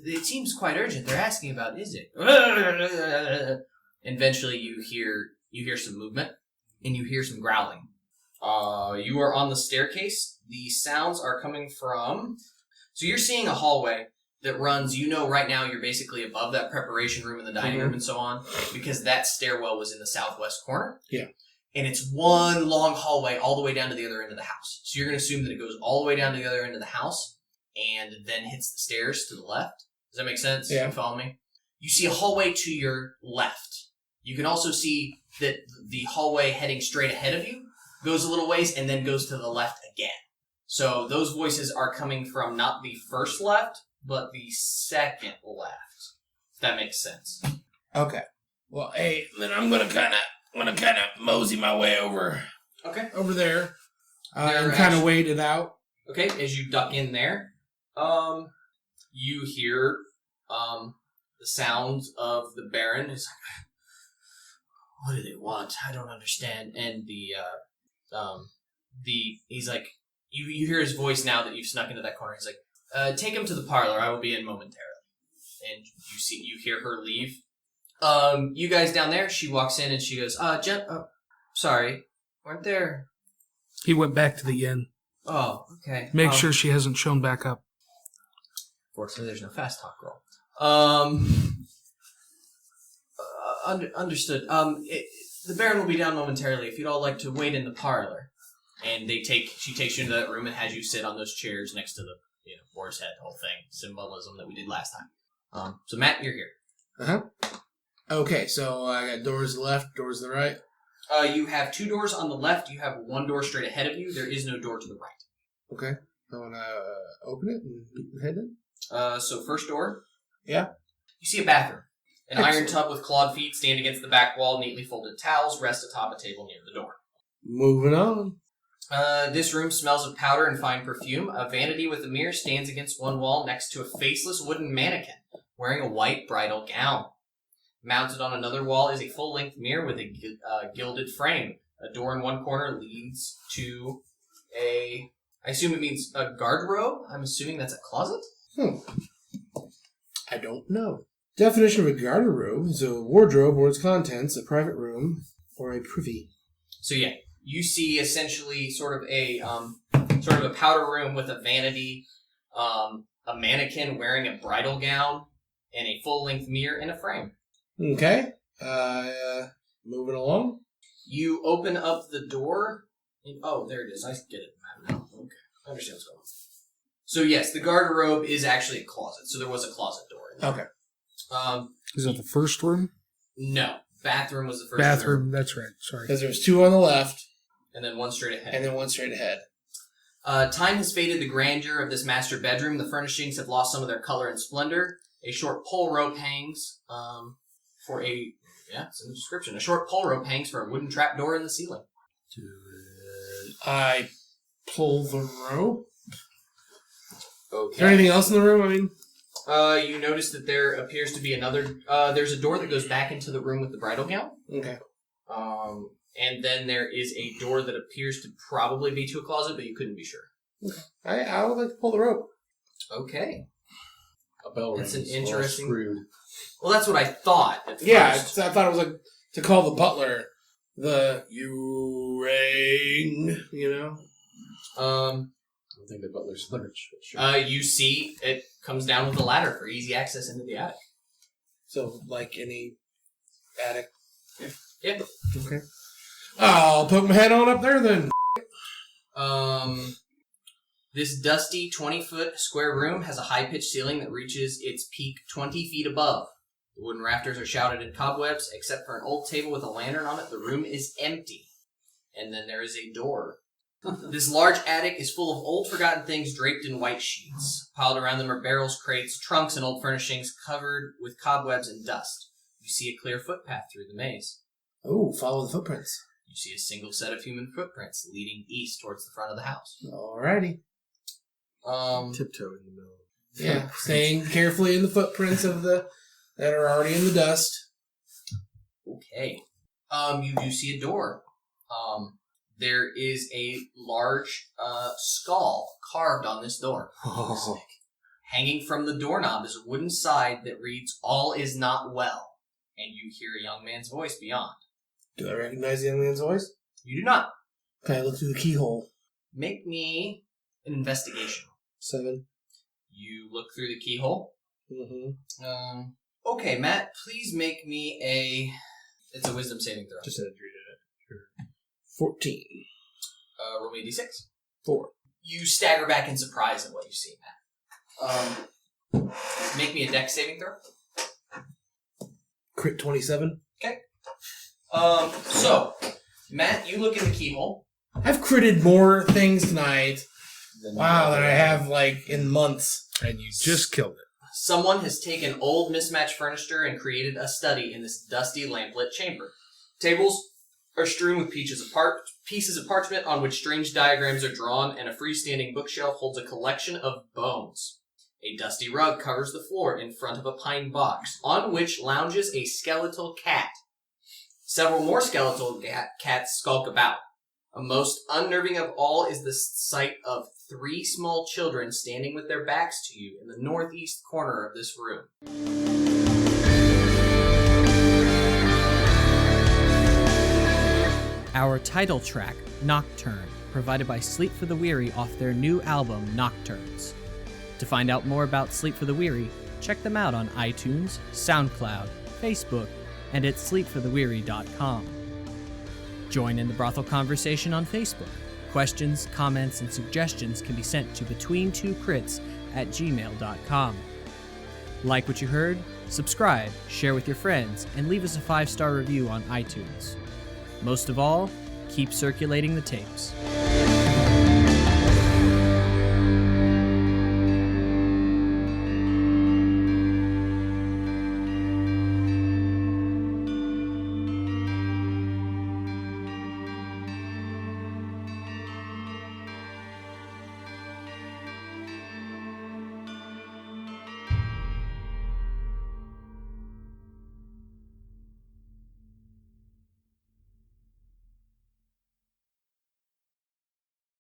Speaker 2: it seems quite urgent. They're asking about, is it? And eventually you hear some movement, and you hear some growling. You are on the staircase. The sounds are coming from... So you're seeing a hallway that runs, right now you're basically above that preparation room and the dining room and so on, because that stairwell was in the southwest corner.
Speaker 6: Yeah.
Speaker 2: And it's one long hallway all the way down to the other end of the house. So you're going to assume that it goes all the way down to the other end of the house and then hits the stairs to the left. Does that make sense?
Speaker 6: Yeah.
Speaker 2: You follow me? You see a hallway to your left. You can also see that the hallway heading straight ahead of you goes a little ways and then goes to the left again. So those voices are coming from not the first left, but the second left. If that makes sense.
Speaker 6: Okay. Well, hey, then I'm gonna kind of mosey my way over.
Speaker 2: Okay.
Speaker 6: Over there, and kind of wait it out.
Speaker 2: Okay. As you duck in there, you hear the sounds of the Baron. He's like, "What do they want? I don't understand." And he's like, you hear his voice now that you've snuck into that corner. He's like, "Take him to the parlor. I will be in momentarily." And you hear her leave. You guys down there, she walks in and she goes, sorry, weren't there?
Speaker 4: He went back to the inn.
Speaker 2: Oh, okay.
Speaker 4: Make sure she hasn't shown back up.
Speaker 2: Fortunately, there's no fast talk roll. Understood. The Baron will be down momentarily. If you'd all like to wait in the parlor. And she takes you into that room and has you sit on those chairs next to the, boar's head, whole thing, symbolism that we did last time. So Matt, you're here.
Speaker 6: Uh-huh. Okay, so I got doors to the left, doors to the right.
Speaker 2: You have 2 doors on the left. You have 1 door straight ahead of you. There is no door to the right.
Speaker 6: Okay. I want to open it and head in.
Speaker 2: So first door.
Speaker 6: Yeah.
Speaker 2: You see a bathroom. An
Speaker 6: Excellent.
Speaker 2: iron tub with clawed feet stand against the back wall. Neatly folded towels rest atop a table near the door.
Speaker 6: Moving on.
Speaker 2: This room smells of powder and fine perfume. A vanity with a mirror stands against one wall next to a faceless wooden mannequin wearing a white bridal gown. Mounted on another wall is a full-length mirror with a gilded frame. A door in one corner leads to I assume it means a garderobe? I'm assuming that's a closet?
Speaker 6: I don't know. Definition of a garderobe is a wardrobe or its contents, a private room, or a privy.
Speaker 2: So yeah, you see essentially sort of a powder room with a vanity, a mannequin wearing a bridal gown, and a full-length mirror and a frame.
Speaker 6: Okay. Moving along.
Speaker 2: You open up the door. There it is. I get it now. Okay. I understand what's going on. So yes, the garderobe is actually a closet. So there was a closet door in there.
Speaker 6: Okay.
Speaker 4: Is that the first room?
Speaker 2: No. Bathroom was the first
Speaker 4: Bathroom,
Speaker 2: room.
Speaker 4: that's right. Sorry.
Speaker 6: Because there's 2 on the left.
Speaker 2: And then 1 straight ahead.
Speaker 6: And then 1 straight ahead.
Speaker 2: Time has faded the grandeur of this master bedroom. The furnishings have lost some of their color and splendor. A short pole rope hangs it's in the description. A short pole rope hangs for a wooden trapdoor in the ceiling.
Speaker 6: I pull the rope.
Speaker 2: Okay.
Speaker 6: Is there anything else in the room? I mean,
Speaker 2: you notice that there appears to be another. There's a door that goes back into the room with the bridal gown.
Speaker 6: okay.
Speaker 2: And then there is a door that appears to probably be to a closet, but you couldn't be sure.
Speaker 6: I would like to pull the rope.
Speaker 2: Okay.
Speaker 3: A bell
Speaker 2: That's
Speaker 3: rings.
Speaker 2: an interesting.
Speaker 3: Screwed.
Speaker 2: Well, that's what I thought. At
Speaker 6: Yeah,
Speaker 2: first.
Speaker 6: I thought it was like to call the butler the you rang,
Speaker 3: I don't think the butler's large. Sure.
Speaker 2: You see it comes down with a ladder for easy access into the attic.
Speaker 6: So, like any attic.
Speaker 2: Yeah.
Speaker 4: Okay.
Speaker 6: I'll poke my head on up there then.
Speaker 2: This dusty 20-foot square room has a high-pitched ceiling that reaches its peak 20 feet above. The wooden rafters are shrouded in cobwebs. Except for an old table with a lantern on it, the room is empty. And then there is a door. This large attic is full of old forgotten things draped in white sheets. Piled around them are barrels, crates, trunks, and old furnishings covered with cobwebs and dust. You see a clear footpath through the maze.
Speaker 6: Oh, follow the footprints.
Speaker 2: You see a single set of human footprints leading east towards the front of the house.
Speaker 6: Alrighty.
Speaker 5: Tiptoe in the middle.
Speaker 6: Yeah, staying carefully in the footprints of that are already in the dust.
Speaker 2: Okay. You do see a door. There is a large skull carved on this door.
Speaker 5: Oh.
Speaker 2: Hanging from the doorknob is a wooden sign that reads, "All is not well." And you hear a young man's voice beyond.
Speaker 6: Do I recognize the young man's voice?
Speaker 2: You do not.
Speaker 6: Okay, look through the keyhole.
Speaker 2: Make me an investigation.
Speaker 6: 7.
Speaker 2: You look through the keyhole.
Speaker 6: Mm-hmm.
Speaker 2: Okay, Matt, please make me it's a wisdom saving throw.
Speaker 5: Just had to read it. Sure.
Speaker 6: 14.
Speaker 2: Roll me a d6.
Speaker 6: 4.
Speaker 2: You stagger back in surprise at what you see, Matt. Make me a dex saving throw.
Speaker 6: Crit 27.
Speaker 2: Okay. So, Matt, you look in the keyhole.
Speaker 6: I've critted more things tonight. Than I have, in months.
Speaker 4: And you just killed it.
Speaker 2: Someone has taken old mismatched furniture and created a study in this dusty lamplit chamber. Tables are strewn with pieces of parchment on which strange diagrams are drawn, and a freestanding bookshelf holds a collection of bones. A dusty rug covers the floor in front of a pine box, on which lounges a skeletal cat. Several more skeletal cats skulk about. Most unnerving of all is the sight of 3 small children standing with their backs to you in the northeast corner of this room.
Speaker 7: Our title track, Nocturne, provided by Sleep for the Weary off their new album, Nocturnes. To find out more about Sleep for the Weary, check them out on iTunes, SoundCloud, Facebook, and at sleepfortheweary.com. Join in the brothel conversation on Facebook. Questions, comments, and suggestions can be sent to between2crits@gmail.com. Like what you heard? Subscribe, share with your friends, and leave us a 5-star review on iTunes. Most of all, keep circulating the tapes.